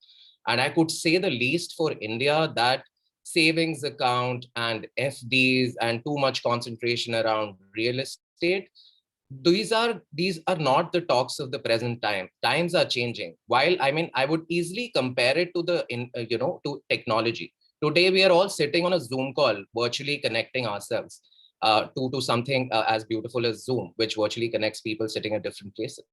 And I could say the least for India that savings account and FDs and too much concentration around real estate, these are not the talks of the present time. Times are changing. While I would easily compare it to to technology. Today, we are all sitting on a Zoom call, virtually connecting ourselves to something as beautiful as Zoom, which virtually connects people sitting at different places.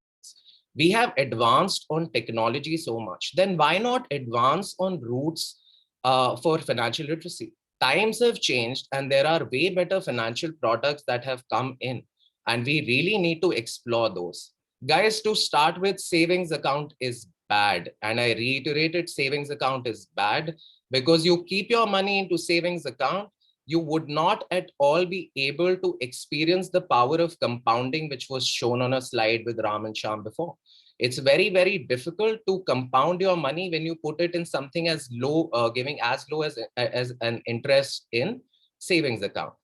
We have advanced on technology so much. Then why not advance on routes for financial literacy? Times have changed and there are way better financial products that have come in. And we really need to explore those. Guys, to start with, savings account is bad. And I reiterated, savings account is bad because you keep your money into savings account, you would not at all be able to experience the power of compounding, which was shown on a slide with Ram and Shyam before. It's very, very difficult to compound your money when you put it in something as low, giving as low as an interest in savings account.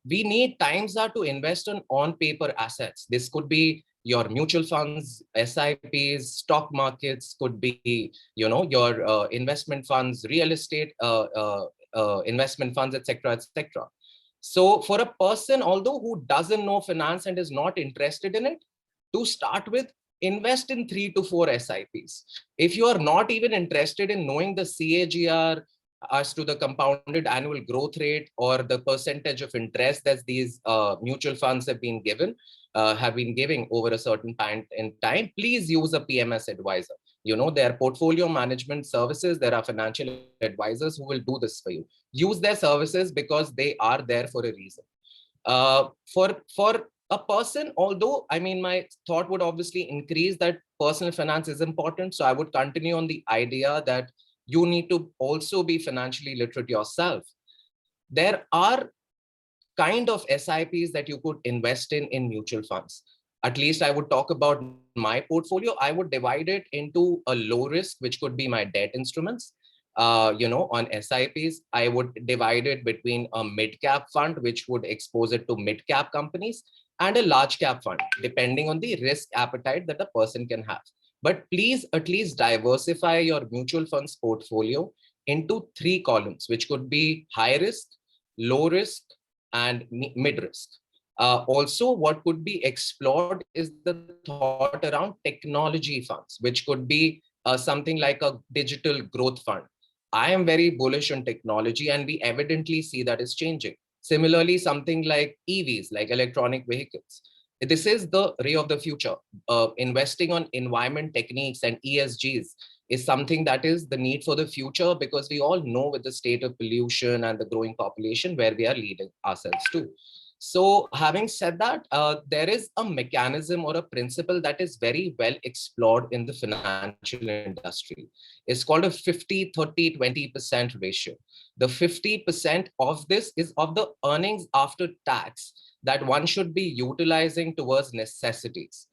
We need times are to invest on paper assets. This could be your mutual funds, SIPs, stock markets, could be your investment funds, real estate investment funds, etc., etc. So for a person, although who doesn't know finance and is not interested in it, to start with, invest in 3 to 4 SIPs. If you are not even interested in knowing the CAGR as to the compounded annual growth rate or the percentage of interest that these mutual funds have been giving over a certain point in time, please use a PMS advisor. There are portfolio management services, there are financial advisors who will do this for you. Use their services because they are there for a reason. For a person, although my thought would obviously increase that personal finance is important, so I would continue on the idea that you need to also be financially literate yourself. There are kind of SIPs that you could invest in mutual funds. At least I would talk about my portfolio. I would divide it into a low risk, which could be my debt instruments. On SIPs, I would divide it between a mid cap fund, which would expose it to mid cap companies, and a large cap fund, depending on the risk appetite that a person can have. But please at least diversify your mutual funds portfolio into 3 columns, which could be high risk, low risk, and mid risk. Also, what could be explored is the thought around technology funds, which could be something like a digital growth fund. I am very bullish on technology, and we evidently see that is changing. Similarly, something like EVs, like electronic vehicles. This is the ray of the future. Investing on environment techniques and ESGs is something that is the need for the future, because we all know with the state of pollution and the growing population where we are leading ourselves to. So having said that, there is a mechanism or a principle that is very well explored in the financial industry. It's called a 50-30-20% ratio. The 50% of this is of the earnings after tax that one should be utilizing towards necessities.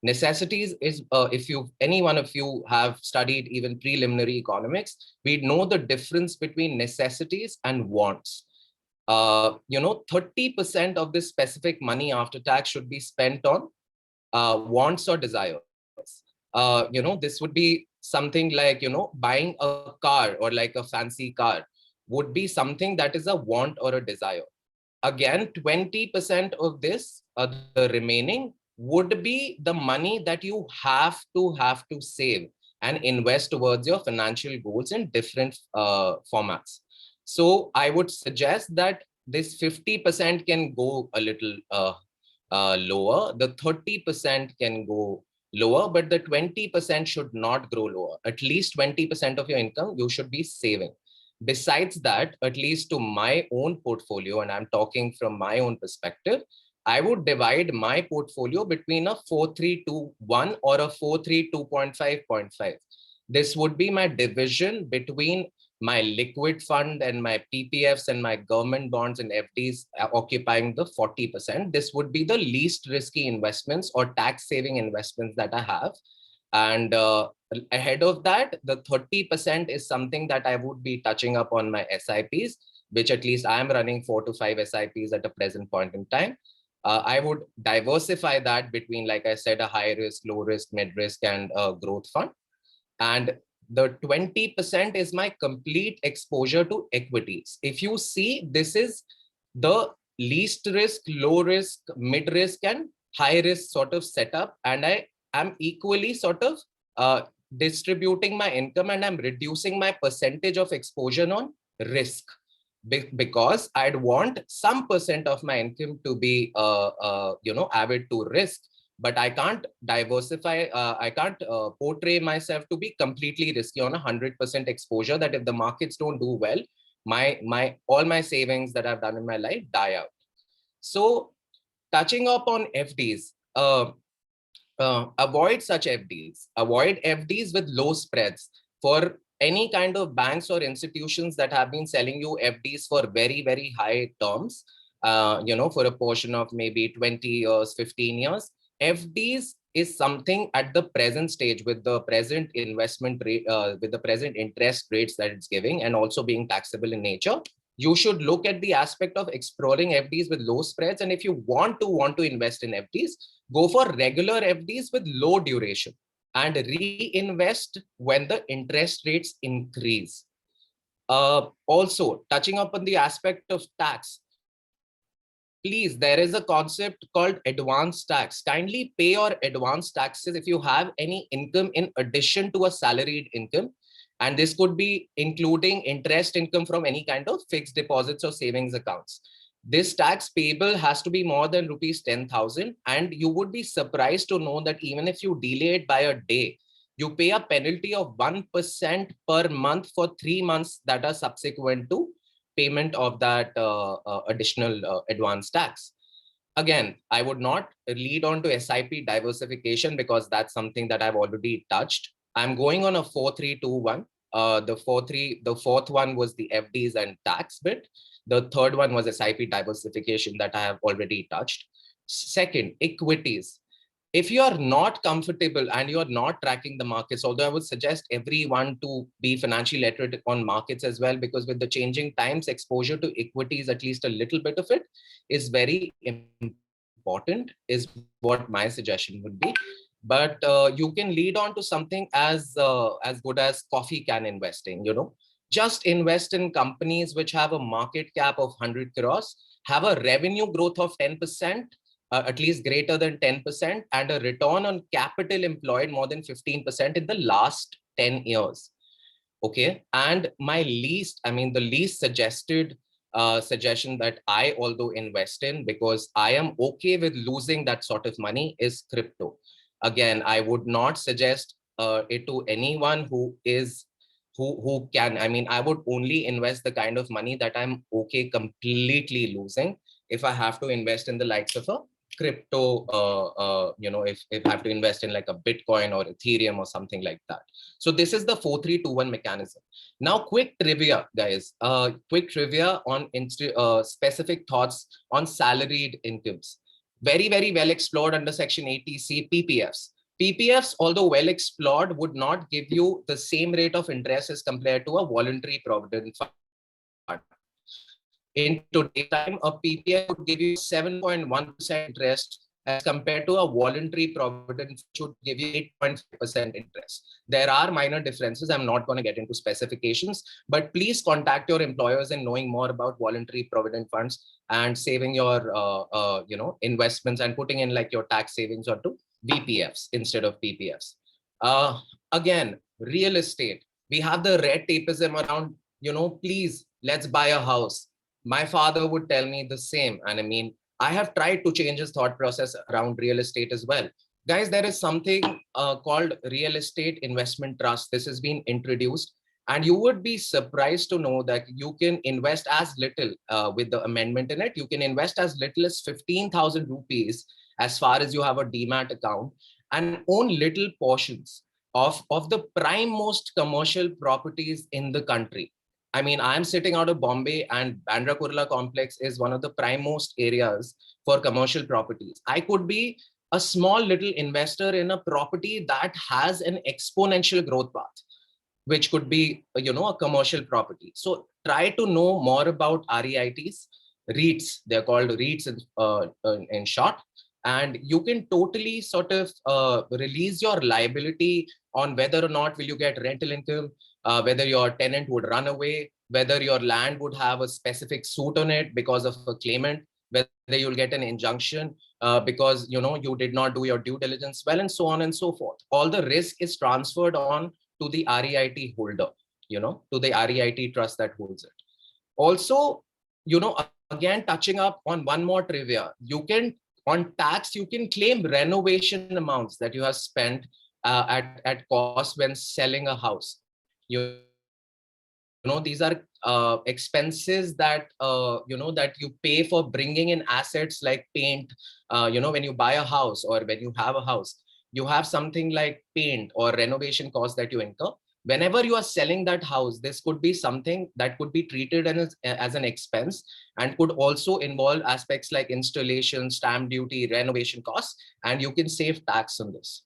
Necessities is, if any one of you have studied even preliminary economics, we know the difference between necessities and wants. 30% of this specific money after tax should be spent on wants or desires. This would be something like, buying a car or like a fancy car would be something that is a want or a desire. Again, 20% of this, the remaining, would be the money that you have to save and invest towards your financial goals in different formats. So I would suggest that this 50% can go a little lower, the 30% can go lower, but the 20% should not grow lower. At least 20% of your income you should be saving. Besides that, at least to my own portfolio, and I'm talking from my own perspective, I would divide my portfolio between a 4-3-2-1 or a 4-3-2.5.5. This would be my division between my liquid fund and my PPFs and my government bonds and FDs occupying the 40%. This would be the least risky investments or tax saving investments that I have. And ahead of that, the 30% is something that I would be touching up on my SIPs, which at least I am running 4 to 5 SIPs at the present point in time. I would diversify that between, like I said, a high risk, low risk, mid risk, and a growth fund. And the 20% is my complete exposure to equities. If you see, this is the least risk, low risk, mid risk, and high risk sort of setup. And I am equally sort of distributing my income, and I'm reducing my percentage of exposure on risk, because I'd want some percent of my income to be added to risk. But I can't diversify, I can't portray myself to be completely risky on 100% exposure, that if the markets don't do well, all my savings that I've done in my life die out. So touching up on FDs, avoid such FDs. Avoid FDs with low spreads. For any kind of banks or institutions that have been selling you FDs for very, very high terms, for a portion of maybe 20 years, 15 years, FDs is something at the present stage with the present investment rate, with the present interest rates that it's giving, and also being taxable in nature. You should look at the aspect of exploring FDs with low spreads. And if you want to invest in FDs, go for regular FDs with low duration and reinvest when the interest rates increase. Also, touching upon the aspect of tax, please, there is a concept called advance tax. Kindly pay your advance taxes if you have any income in addition to a salaried income. And this could be including interest income from any kind of fixed deposits or savings accounts. This tax payable has to be more than rupees 10,000. And you would be surprised to know that even if you delay it by a day, you pay a penalty of 1% per month for 3 months that are subsequent to payment of that additional advance tax. Again, I would not lead on to SIP diversification because that's something that I've already touched. I'm going on a 4-3-2-1. The fourth one was the FDs and tax bit. The third one was SIP diversification that I have already touched. Second, equities. If you are not comfortable and you are not tracking the markets, although I would suggest everyone to be financially literate on markets as well, because with the changing times, exposure to equities, at least a little bit of it, is very important, is what my suggestion would be. But you can lead on to something as good as coffee can investing. Just invest in companies which have a market cap of 100 crores, have a revenue growth of 10%, at least greater than 10%, and a return on capital employed more than 15% in the last 10 years. Okay. And the least suggested suggestion that I although invest in, because I am okay with losing that sort of money, is crypto. Again, I would not suggest it to anyone who can. I would only invest the kind of money that I'm okay completely losing. If I have to invest in the likes of a crypto, if I have to invest in like a Bitcoin or Ethereum or something like that. So this is the 4-3-2-1 mechanism. Now, quick trivia, guys. Quick trivia on specific thoughts on salaried incomes. Very, very well explored under Section 80C PPFs. PPFs, although well explored, would not give you the same rate of interest as compared to a voluntary provident fund. In today's time, a PPF would give you 7.1% interest as compared to a voluntary provident which would give you 8.5% interest. There are minor differences. I'm not going to get into specifications, but please contact your employers in knowing more about voluntary provident funds and saving your investments and putting in like your tax savings onto VPFs instead of PPFs. Again, real estate. We have the red tapeism around, please, let's buy a house. My father would tell me the same. And I have tried to change his thought process around real estate as well. Guys, there is something called Real Estate Investment Trust. This has been introduced. And you would be surprised to know that you can invest as little with the amendment in it. You can invest as little as 15,000 rupees as far as you have a DMAT account and own little portions of the prime most commercial properties in the country. I'm sitting out of Bombay, and Bandra Kurla complex is one of the prime most areas for commercial properties. I could be a small little investor in a property that has an exponential growth path, which could be, a commercial property. So try to know more about REITs, REITs, they're called REITs in short. And you can totally sort of release your liability on whether or not will you get rental income, whether your tenant would run away, whether your land would have a specific suit on it because of a claimant, whether you'll get an injunction because you did not do your due diligence well, and so on and so forth. All the risk is transferred on to the REIT holder, to the REIT trust that holds it. Also, again, touching up on one more trivia, on tax, you can claim renovation amounts that you have spent at cost when selling a house. These are expenses that that you pay for bringing in assets like paint. When you buy a house or when you have a house, you have something like paint or renovation costs that you incur. Whenever you are selling that house, this could be something that could be treated as an expense and could also involve aspects like installation, stamp duty, renovation costs, and you can save tax on this.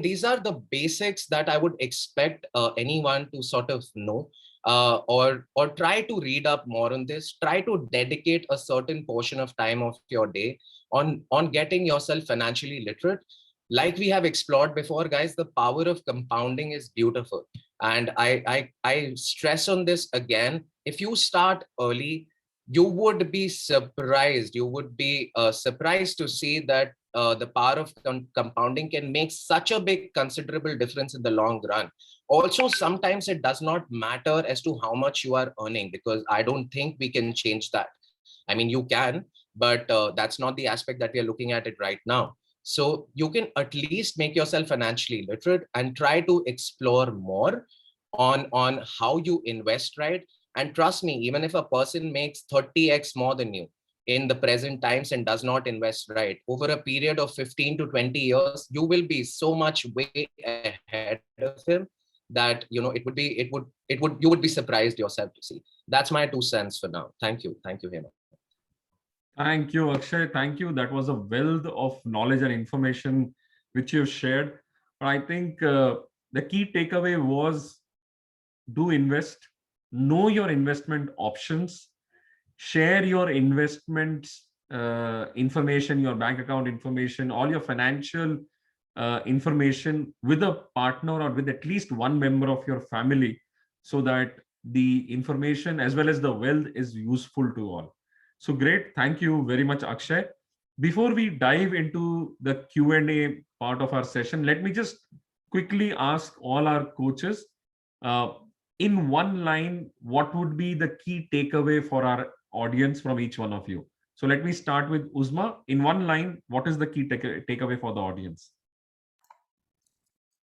These are the basics that I would expect anyone to sort of know or try to read up more on this. Try to dedicate a certain portion of time of your day on getting yourself financially literate. Like we have explored before, guys, the power of compounding is beautiful. And I stress on this again. If you start early, you would be surprised. You would be surprised to see that the power of compounding can make such a big considerable difference in the long run. Also, sometimes it does not matter as to how much you are earning, because I don't think we can change that. You can, but that's not the aspect that we are looking at it right now. So you can at least make yourself financially literate and try to explore more on how you invest, right? And trust me, even if a person makes 30x more than you in the present times and does not invest right, over a period of 15 to 20 years, you will be so much way ahead of him that, you know, you would be surprised yourself to see. That's my 2 cents for now. Thank you, Hema. Thank you, Akshay. Thank you. That was a wealth of knowledge and information which you've shared. I think the key takeaway was do invest, know your investment options, share your investments information, your bank account information, all your financial information with a partner or with at least one member of your family, so that the information as well as the wealth is useful to all. So great. Thank you very much, Akshay. Before we dive into the Q&A part of our session, let me just quickly ask all our coaches, in one line, what would be the key takeaway for our audience from each one of you? So let me start with Uzma. In one line, what is the key takeaway for the audience?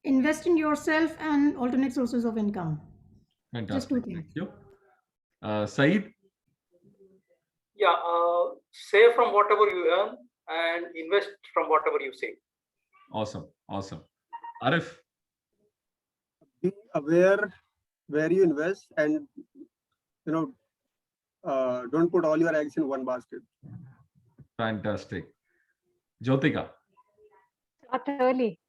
Invest in yourself and alternate sources of income. Fantastic. Just 2 things. Thank you. Saeed? Yeah, save from whatever you earn and invest from whatever you save. Awesome. Awesome. Arif? Be aware where you invest, and don't put all your eggs in one basket. Fantastic. Jyotika? Start early.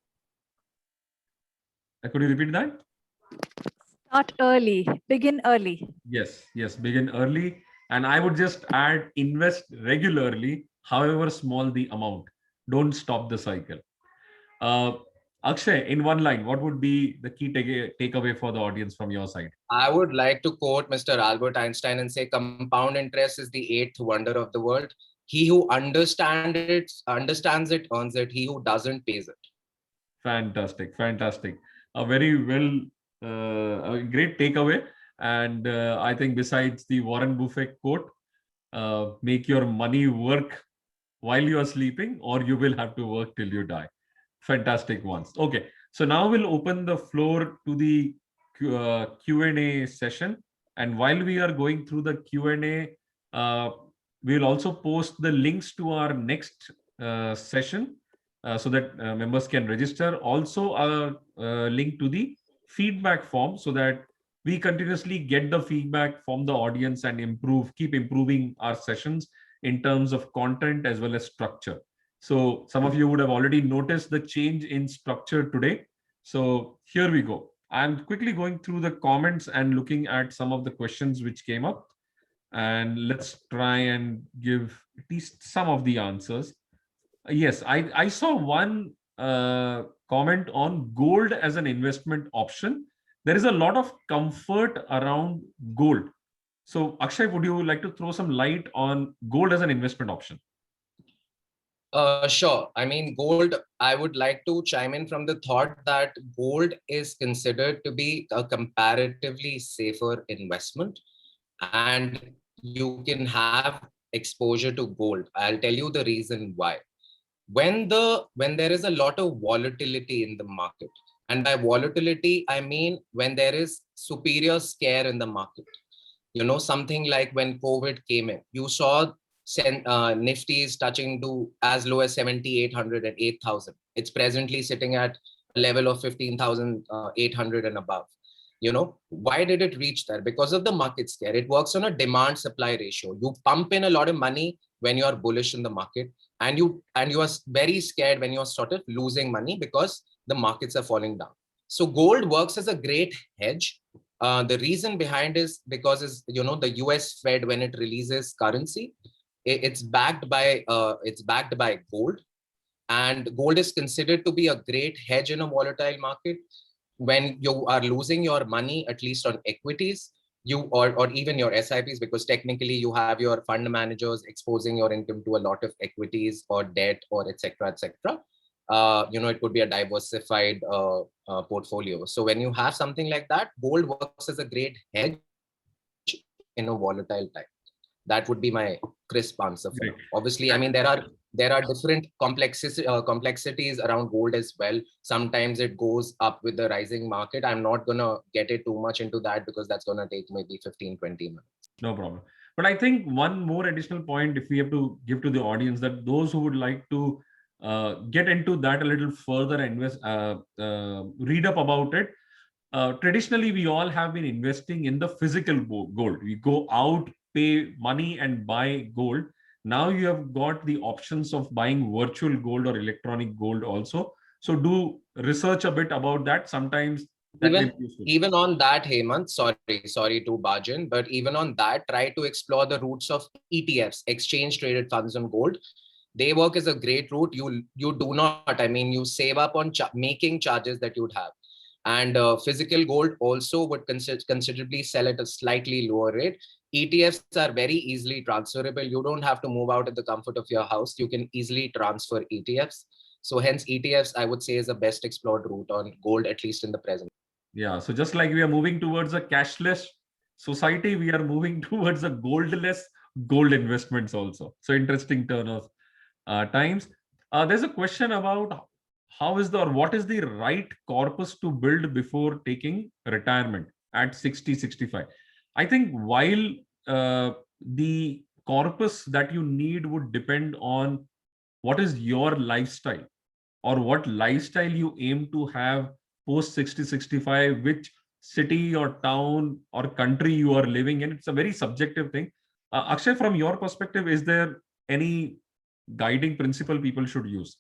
Could you repeat that? Start early. Begin early. Yes, begin early. And I would just add, invest regularly, however small the amount. Don't stop the cycle. Akshay, in one line, what would be the key takeaway for the audience from your side? I would like to quote Mr. Albert Einstein and say, compound interest is the 8th wonder of the world. He who understands it, earns it. He who doesn't, pays it. Fantastic. A very well, a great takeaway. And I think besides the Warren Buffett quote, make your money work while you are sleeping, or you will have to work till you die. Fantastic ones. Okay, so now we'll open the floor to the Q&A session. And while we are going through the Q&A, we'll also post the links to our next session so that members can register. Also, a link to the feedback form so that we continuously get the feedback from the audience and keep improving our sessions in terms of content as well as structure. So some of you would have already noticed the change in structure today. So here we go. I'm quickly going through the comments and looking at some of the questions which came up. And let's try and give at least some of the answers. Yes, I saw one comment on gold as an investment option. There is a lot of comfort around gold. So Akshay, would you like to throw some light on gold as an investment option? Sure. I mean, gold, I would like to chime in from the thought that gold is considered to be a comparatively safer investment, and you can have exposure to gold. I'll tell you the reason why. When there is a lot of volatility in the market, and by volatility, I mean when there is superior scare in the market, something like when COVID came in, you saw Nifty is touching to as low as 7,800 and 8,000. It's presently sitting at a level of 15,800 and above. Why did it reach there? Because of the market scare. It works on a demand supply ratio. You pump in a lot of money when you are bullish in the market, and you are very scared when you are sort of losing money because the markets are falling down. So gold works as a great hedge. The reason behind is because the US Fed, when it releases currency, it's backed by gold, and gold is considered to be a great hedge in a volatile market. When you are losing your money, at least on equities, or even your SIPs, because technically you have your fund managers exposing your income to a lot of equities or debt or etc. It could be a diversified portfolio. So when you have something like that, gold works as a great hedge in a volatile time. That would be my crisp answer for now. Obviously, I mean, there are different complexities around gold as well. Sometimes it goes up with the rising market. I'm not going to get it too much into that because that's going to take maybe 15-20 minutes. No problem. But I think one more additional point, if we have to give to the audience, that those who would like to get into that a little further and read up about it, traditionally we all have been investing in the physical gold. We go out, pay money and buy gold. Now you have got the options of buying virtual gold or electronic gold also. So do research a bit about that. Sometimes that may be useful. Even on that, Hemant, sorry to barge in, but even on that, try to explore the routes of ETFs, exchange traded funds on gold. They work as a great route. You do not, I mean, you save up on making charges that you'd have. And physical gold also would considerably sell at a slightly lower rate. ETFs are very easily transferable. You don't have to move out of the comfort of your house. You can easily transfer ETFs. So hence ETFs, I would say, is the best explored route on gold, at least in the present. Yeah. So just like we are moving towards a cashless society, we are moving towards a goldless gold investments also. So interesting turn of times. There's a question about what is the right corpus to build before taking retirement at 60, 65. I think while the corpus that you need would depend on what is your lifestyle or what lifestyle you aim to have post 60, 65, which city or town or country you are living in. It's a very subjective thing. Akshay, from your perspective, is there any guiding principle people should use?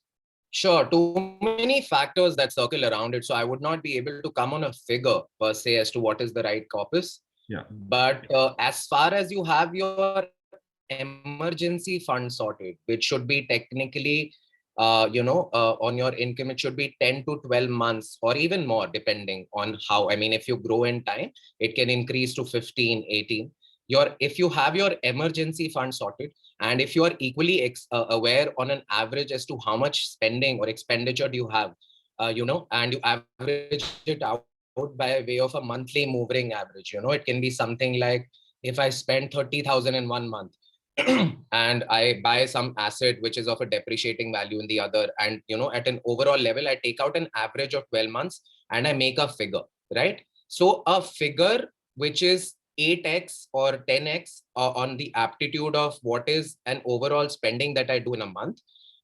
Sure, too many factors that circle around it. So I would not be able to come on a figure per se as to what is the right corpus. Yeah. But as far as you have your emergency fund sorted, which should be technically, on your income, it should be 10 to 12 months or even more, depending on how, I mean, if you grow in time, it can increase to 15, 18. If you have your emergency fund sorted, and if you are equally aware on an average as to how much spending or expenditure do you have, and you average it out by way of a monthly moving average, it can be something like, if I spend 30,000 in 1 month and I buy some asset which is of a depreciating value in the other, and at an overall level, I take out an average of 12 months and I make a figure, right? So a figure which is 8x or 10x on the aptitude of what is an overall spending that I do in a month.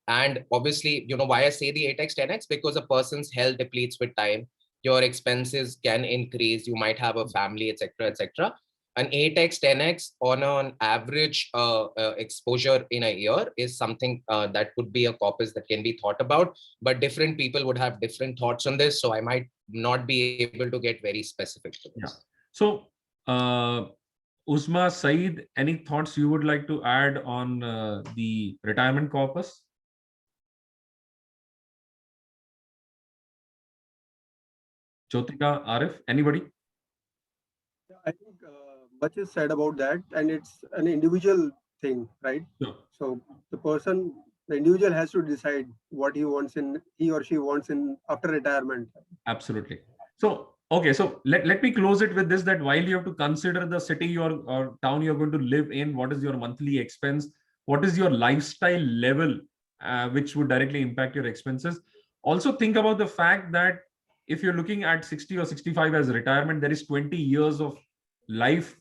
And obviously, why I say the 8x, 10x, because a person's health depletes with time. Your expenses can increase. You might have a family, etc., etc. An 8x, 10x on an average exposure in a year is something that could be a corpus that can be thought about. But different people would have different thoughts on this. So I might not be able to get very specific to this. Yeah. So, Uzma, Saeed, any thoughts you would like to add on the retirement corpus? Jyotika, Arif, anybody? I think much is said about that, and it's an individual thing, right? Sure. So the individual has to decide what he or she wants in after retirement. Absolutely. So, okay, so let me close it with this, that while you have to consider the city or town you're going to live in, what is your monthly expense, what is your lifestyle level, which would directly impact your expenses. Also think about the fact that if you're looking at 60 or 65 as retirement, there is 20 years of life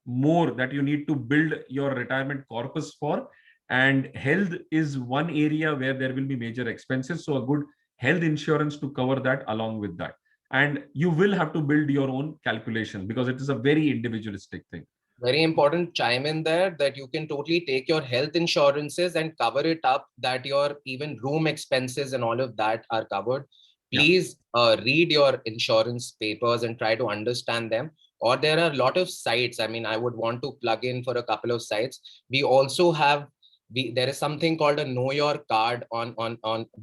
more that you need to build your retirement corpus for. And health is one area where there will be major expenses. So a good health insurance to cover that along with that. And you will have to build your own calculation because it is a very individualistic thing. Very important chime in there that you can totally take your health insurances and cover it up, that your even room expenses and all of that are covered. Please read your insurance papers and try to understand them. Or there are a lot of sites. I mean, I would want to plug in for a couple of sites. We also have, there is something called a Know Your Card on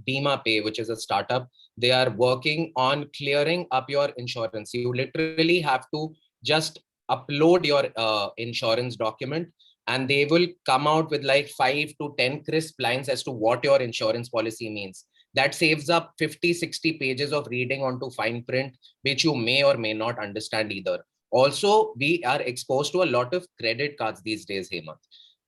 Bima Pay, which is a startup. They are working on clearing up your insurance. You literally have to just upload your insurance document, and they will come out with like 5 to 10 crisp lines as to what your insurance policy means. That saves up 50, 60 pages of reading onto fine print, which you may or may not understand either. Also, we are exposed to a lot of credit cards these days, Hemant.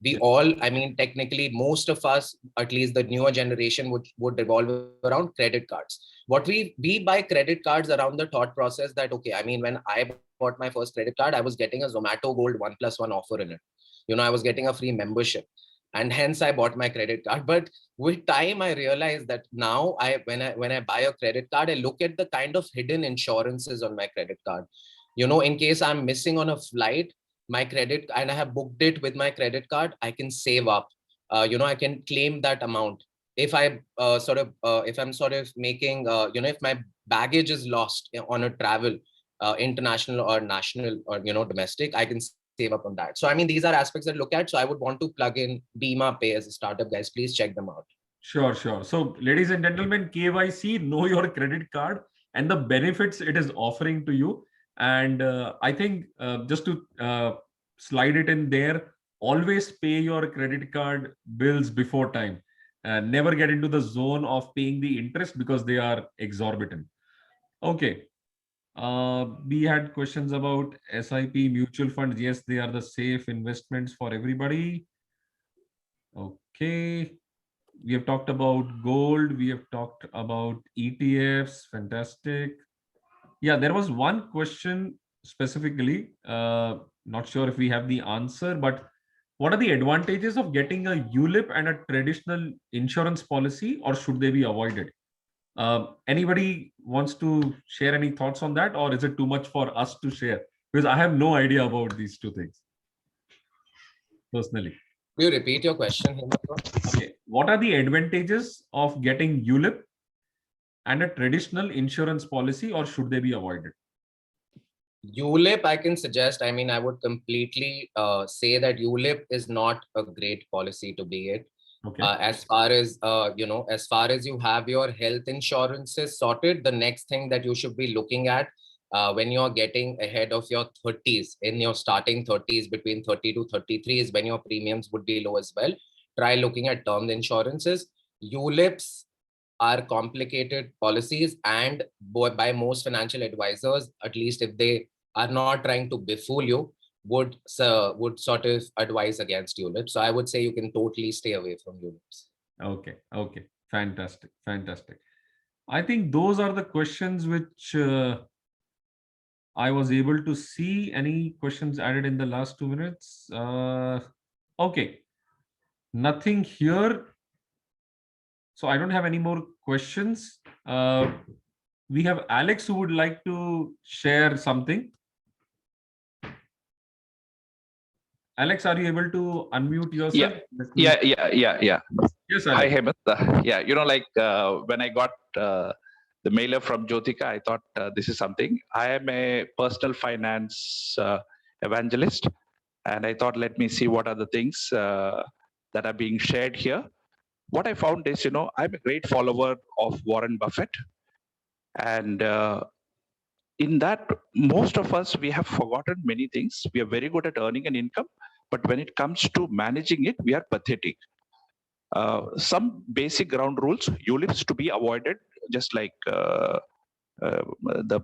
We all, I mean, technically, most of us, at least the newer generation, would revolve around credit cards. What we buy credit cards around the thought process that, okay, I mean, when I bought my first credit card, I was getting a Zomato Gold 1+1 offer in it. I was getting a free membership. and hence I bought my credit card. But with time, I realized that now when I buy a credit card, I look at the kind of hidden insurances on my credit card. You know, in case I'm missing on a flight, my credit, and I have booked it with my credit card, I can save up. You know, I can claim that amount. If I if I'm sort of making, you know, if my baggage is lost on a travel, international or national or, you know, domestic, I can save up on that. So, I mean, these are aspects that I look at. So I would want to plug in Bima Pay as a startup, guys. Please check them out. Sure, sure. So, ladies and gentlemen, KYC, know your credit card and the benefits it is offering to you. And I think just to slide it in there, always pay your credit card bills before time. Never get into the zone of paying the interest because they are exorbitant. Okay. We had questions about SIP mutual funds. Yes, they are the safe investments for everybody. Okay. We have talked about gold. We have talked about ETFs. Fantastic. Yeah, there was one question specifically. Not sure if we have the answer, but what are the advantages of getting a ULIP and a traditional insurance policy, or should they be avoided? Anybody wants to share any thoughts on that, or is it too much for us to share? Because I have no idea about these two things personally. Will you repeat your question, Hemant? Okay. What are the advantages of getting ULIP and a traditional insurance policy, or should they be avoided? ULIP, I can suggest, I mean, I would completely say that ULIP is not a great policy to be it. Okay. As far as, you know, as far as you have your health insurances sorted, the next thing that you should be looking at when you're getting ahead of your 30s, in your starting 30s, between 30 to 33 is when your premiums would be low as well. Try looking at term insurances. ULIPs are complicated policies, and by most financial advisors, at least if they are not trying to befool you, would sort of advise against ULIPs. So I would say you can totally stay away from ULIPs. Okay. Okay. Fantastic. Fantastic. I think those are the questions which I was able to see. Any questions added in the last 2 minutes? Okay. Nothing here. So I don't have any more questions. We have Alex who would like to share something. Alex, are you able to unmute yourself? Yeah. Yes, Alex. Hi, Hemant. Yeah, you know, like when I got the mailer from Jyotika, I thought this is something. I am a personal finance evangelist, and I thought, let me see what are the things that are being shared here. What I found is, you know, I'm a great follower of Warren Buffett, and in that, most of us, we have forgotten many things. We are very good at earning an income, but when it comes to managing it, we are pathetic. Some basic ground rules, ULIPs to be avoided, just like the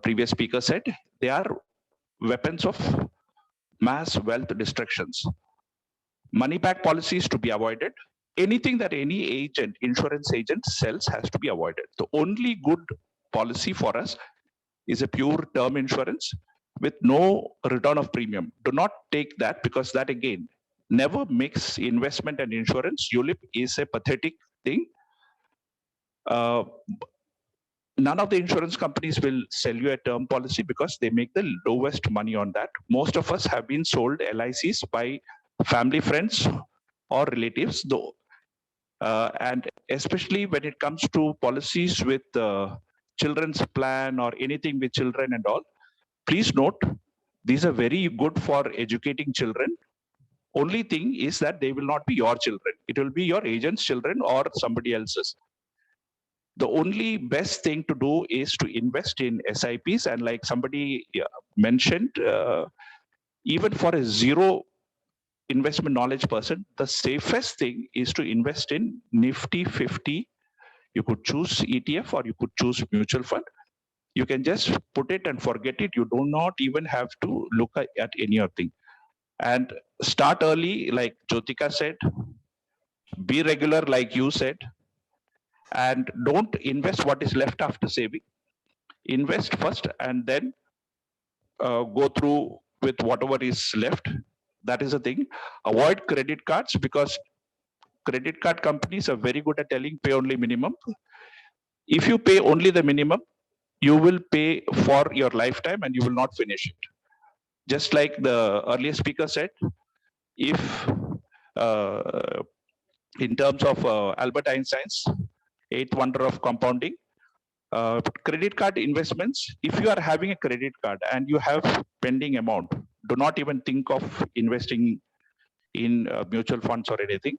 previous speaker said, they are weapons of mass wealth destructions. Money back policies to be avoided. Anything that any agent, insurance agent sells has to be avoided. The only good policy for us is a pure term insurance with no return of premium. Do not take that, because that again, never mix investment and insurance. ULIP is a pathetic thing. None of the insurance companies will sell you a term policy because they make the lowest money on that. Most of us have been sold LICs by family, friends, or relatives, though. And especially when it comes to policies with children's plan or anything with children and all, please note, these are very good for educating children. Only thing is that they will not be your children. It will be your agent's children or somebody else's. The only best thing to do is to invest in SIPs. And like somebody mentioned, even for a zero investment knowledge person, the safest thing is to invest in Nifty 50. You could choose ETF or you could choose mutual fund. You can just put it and forget it. You do not even have to look at any other thing. And start early, like Jyotika said. Be regular, like you said. And don't invest what is left after saving. Invest first and then go through with whatever is left. That is the thing. Avoid credit cards, because credit card companies are very good at telling pay only minimum. If you pay only the minimum, you will pay for your lifetime and you will not finish it. Just like the earlier speaker said, if in terms of Albert Einstein's eighth wonder of compounding, credit card investments, if you are having a credit card and you have pending amount, do not even think of investing in mutual funds or anything.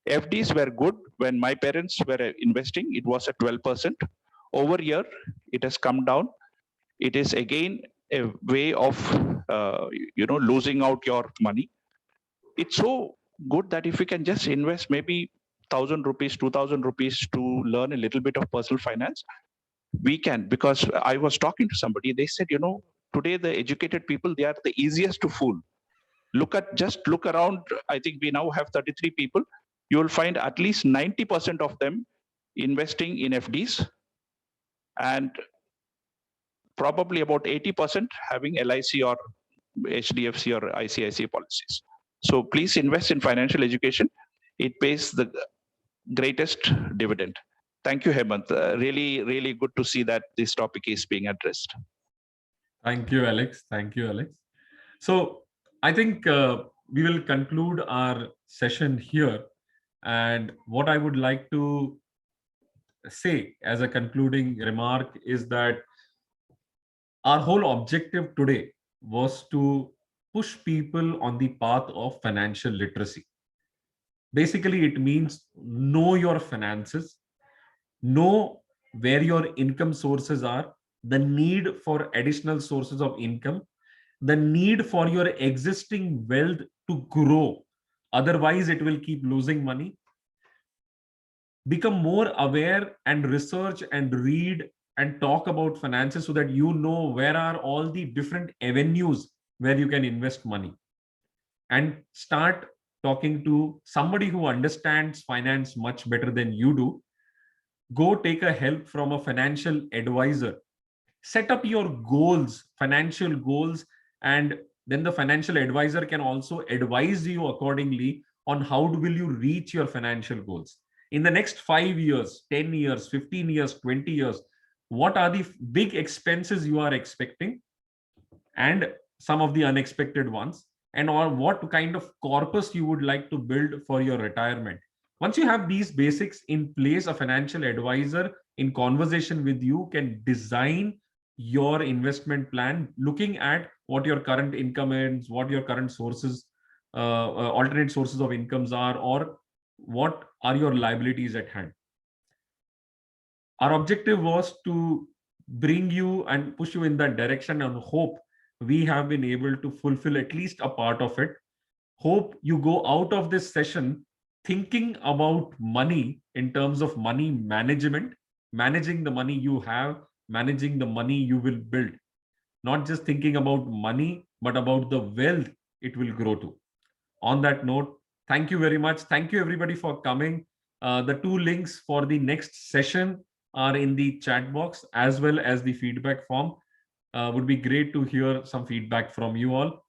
FDs were good when my parents were investing. It was at 12%. Over here, it has come down. It is again a way of losing out your money. It's so good that if you can just invest maybe 1,000 rupees, 2,000 rupees to learn a little bit of personal finance, we can. Because I was talking to somebody, they said, today the educated people, they are the easiest to fool. Look around. I think we now have 33 people. You will find at least 90% of them investing in FDs, and probably about 80% having LIC or HDFC or ICICI policies. So please invest in financial education. It pays the greatest dividend. Thank you, Hemant. Really, really good to see that this topic is being addressed. Thank you, Alex. Thank you, Alex. So I think we will conclude our session here. And what I would like to say as a concluding remark is that our whole objective today was to push people on the path of financial literacy. Basically, it means know your finances, know where your income sources are, the need for additional sources of income, the need for your existing wealth to grow. Otherwise, it will keep losing money. Become more aware and research and read and talk about finances so that you know where are all the different avenues where you can invest money. And start talking to somebody who understands finance much better than you do. Go take a help from a financial advisor. Set up your goals, financial goals, and then the financial advisor can also advise you accordingly on how will you reach your financial goals. In the next 5 years, 10 years, 15 years, 20 years, what are the big expenses you are expecting and some of the unexpected ones, and or what kind of corpus you would like to build for your retirement. Once you have these basics in place, a financial advisor in conversation with you can design your investment plan looking at what your current income is, what your current sources, alternate sources of incomes are, or what are your liabilities at hand. Our objective was to bring you and push you in that direction, and hope we have been able to fulfill at least a part of it. Hope you go out of this session thinking about money in terms of money management, managing the money you have, managing the money you will build. Not just thinking about money, but about the wealth it will grow to. On that note, thank you very much. Thank you everybody for coming. The 2 links for the next session are in the chat box as well as the feedback form. Would be great to hear some feedback from you all.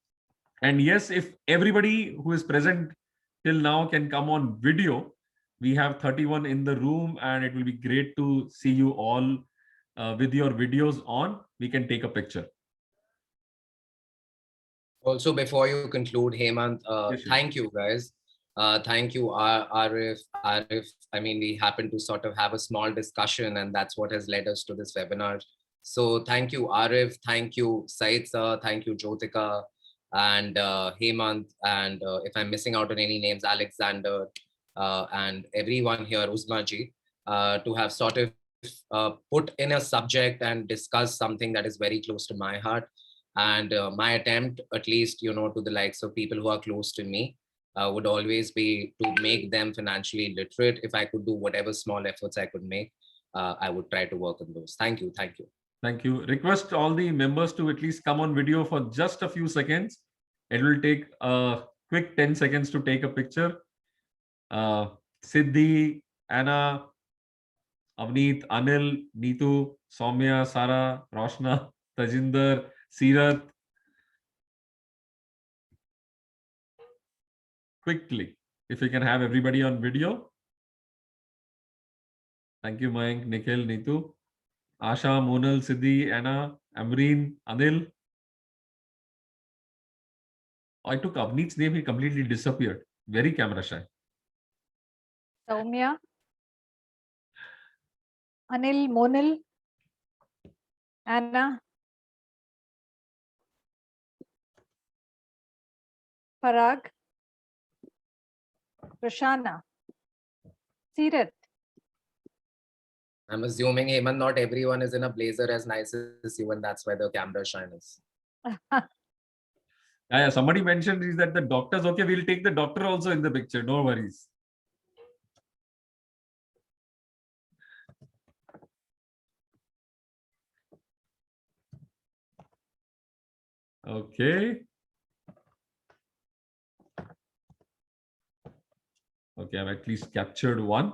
And yes, if everybody who is present till now can come on video, we have 31 in the room, and it will be great to see you all with your videos on. We can take a picture. Also, before you conclude, Hemant, Yes, sure. thank you guys. Thank you, Arif. I mean, we happened to sort of have a small discussion, and that's what has led us to this webinar. So thank you, Arif. Thank you, Said sir. Thank you, Jyotika, and Hemant. And if I'm missing out on any names, Alexander, and everyone here, Uzma ji, to have sort of put in a subject and discuss something that is very close to my heart. And my attempt, at least, to the likes of people who are close to me, would always be to make them financially literate. If I could do whatever small efforts I could make, I would try to work on those. Thank you. Thank you. Thank you. Request all the members to at least come on video for just a few seconds. It will take a quick 10 seconds to take a picture. Siddhi, Anna, Avneet, Anil, Neetu, Soumya, Sara, Roshna, Tajinder, Sirat. Quickly. If we can have everybody on video. Thank you, Mayank, Nikhil, Neetu, Asha, Monal, Siddhi, Anna, Amreen, Anil. I took Avneet's name, he completely disappeared. Very camera shy. Soumya, Anil, Monal, Anna, Parag, Roshana, Seerat. I'm assuming, Hemant, not everyone is in a blazer as nice as you, and that's why the camera shine is. Yeah, somebody mentioned is that the doctors, okay, we'll take the doctor also in the picture, no worries. Okay. Okay, I've at least captured one.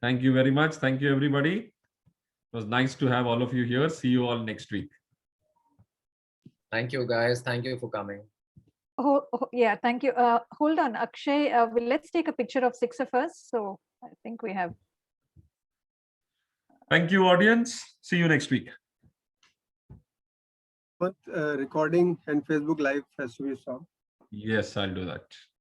Thank you very much. Thank you, everybody. It was nice to have all of you here. See you all next week. Thank you, guys. Thank you for coming. Yeah, thank you. Hold on, Akshay. Let's take a picture of 6 of us. So I think we have. Thank you, audience. See you next week. But recording and Facebook Live has to be stopped. Yes, I'll do that.